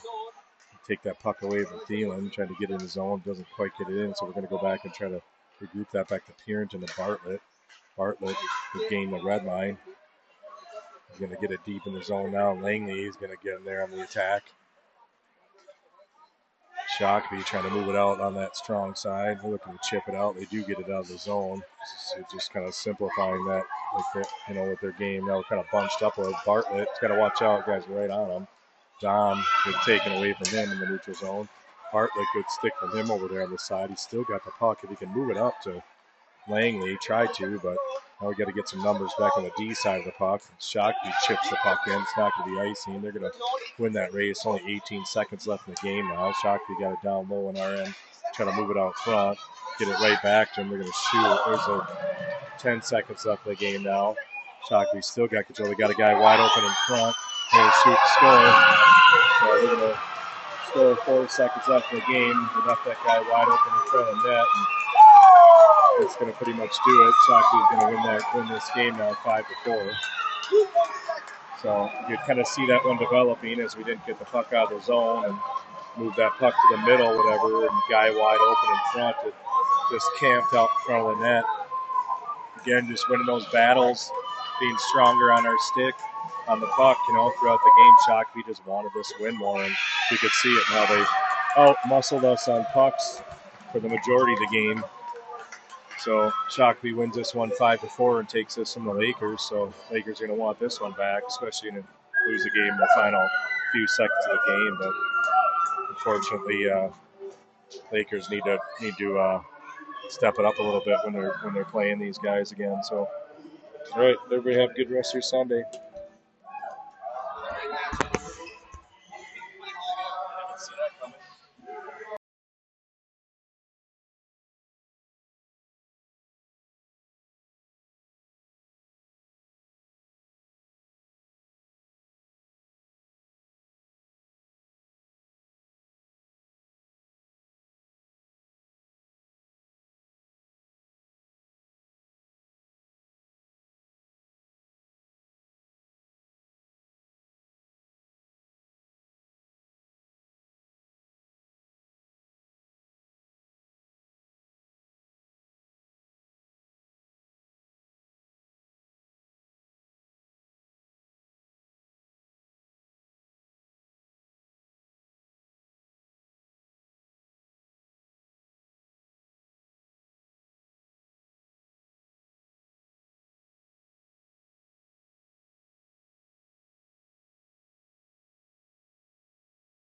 Take that puck away from Thielen, trying to get in his zone. Doesn't quite get it in, so we're going to go back and try to regroup that back to Pierington to Bartlett. Bartlett would gain the red line. Going to get it deep in the zone now. Langley is going to get in there on the attack. Shakopee trying to move it out on that strong side. They're looking to chip it out. They do get it out of the zone. Just kind of simplifying that with their game. Now we're kind of bunched up with Bartlett. He's got to watch out. Guys are right on him. Dom good taken away from him in the neutral zone. Bartlett, good stick from him over there on the side. He's still got the puck. If he can move it up to Langley, tried to, but now we got to get some numbers back on the D side of the puck. Shakopee chips the puck in. It's not going to be icing. They're going to win that race. Only 18 seconds left in the game now. Shakopee got it down low on our end. Try to move it out front. Get it right back to them. They're going to shoot. There's 10 seconds left in the game now. Shakopee still got control. They got a guy wide open in front. They're going to shoot and score. So they're going to score 4 seconds left in the game. They left that guy wide open in front of the net. That's going to pretty much do it. Shakopee's going to win this game now 5-4. So you kind of see that one developing as we didn't get the puck out of the zone and move that puck to the middle, whatever, and guy wide open in front that just camped out in front of the net. Again, just winning those battles, being stronger on our stick, on the puck, throughout the game. Shakopee just wanted this win more, and you could see it now. They out-muscled us on pucks for the majority of the game. So Shakopee wins this one 5-4 and takes this from the Lakers. So Lakers are going to want this one back, especially to lose the game in the final few seconds of the game. But unfortunately, Lakers need to step it up a little bit when they're playing these guys again. So, all right, everybody have a good rest of your Sunday.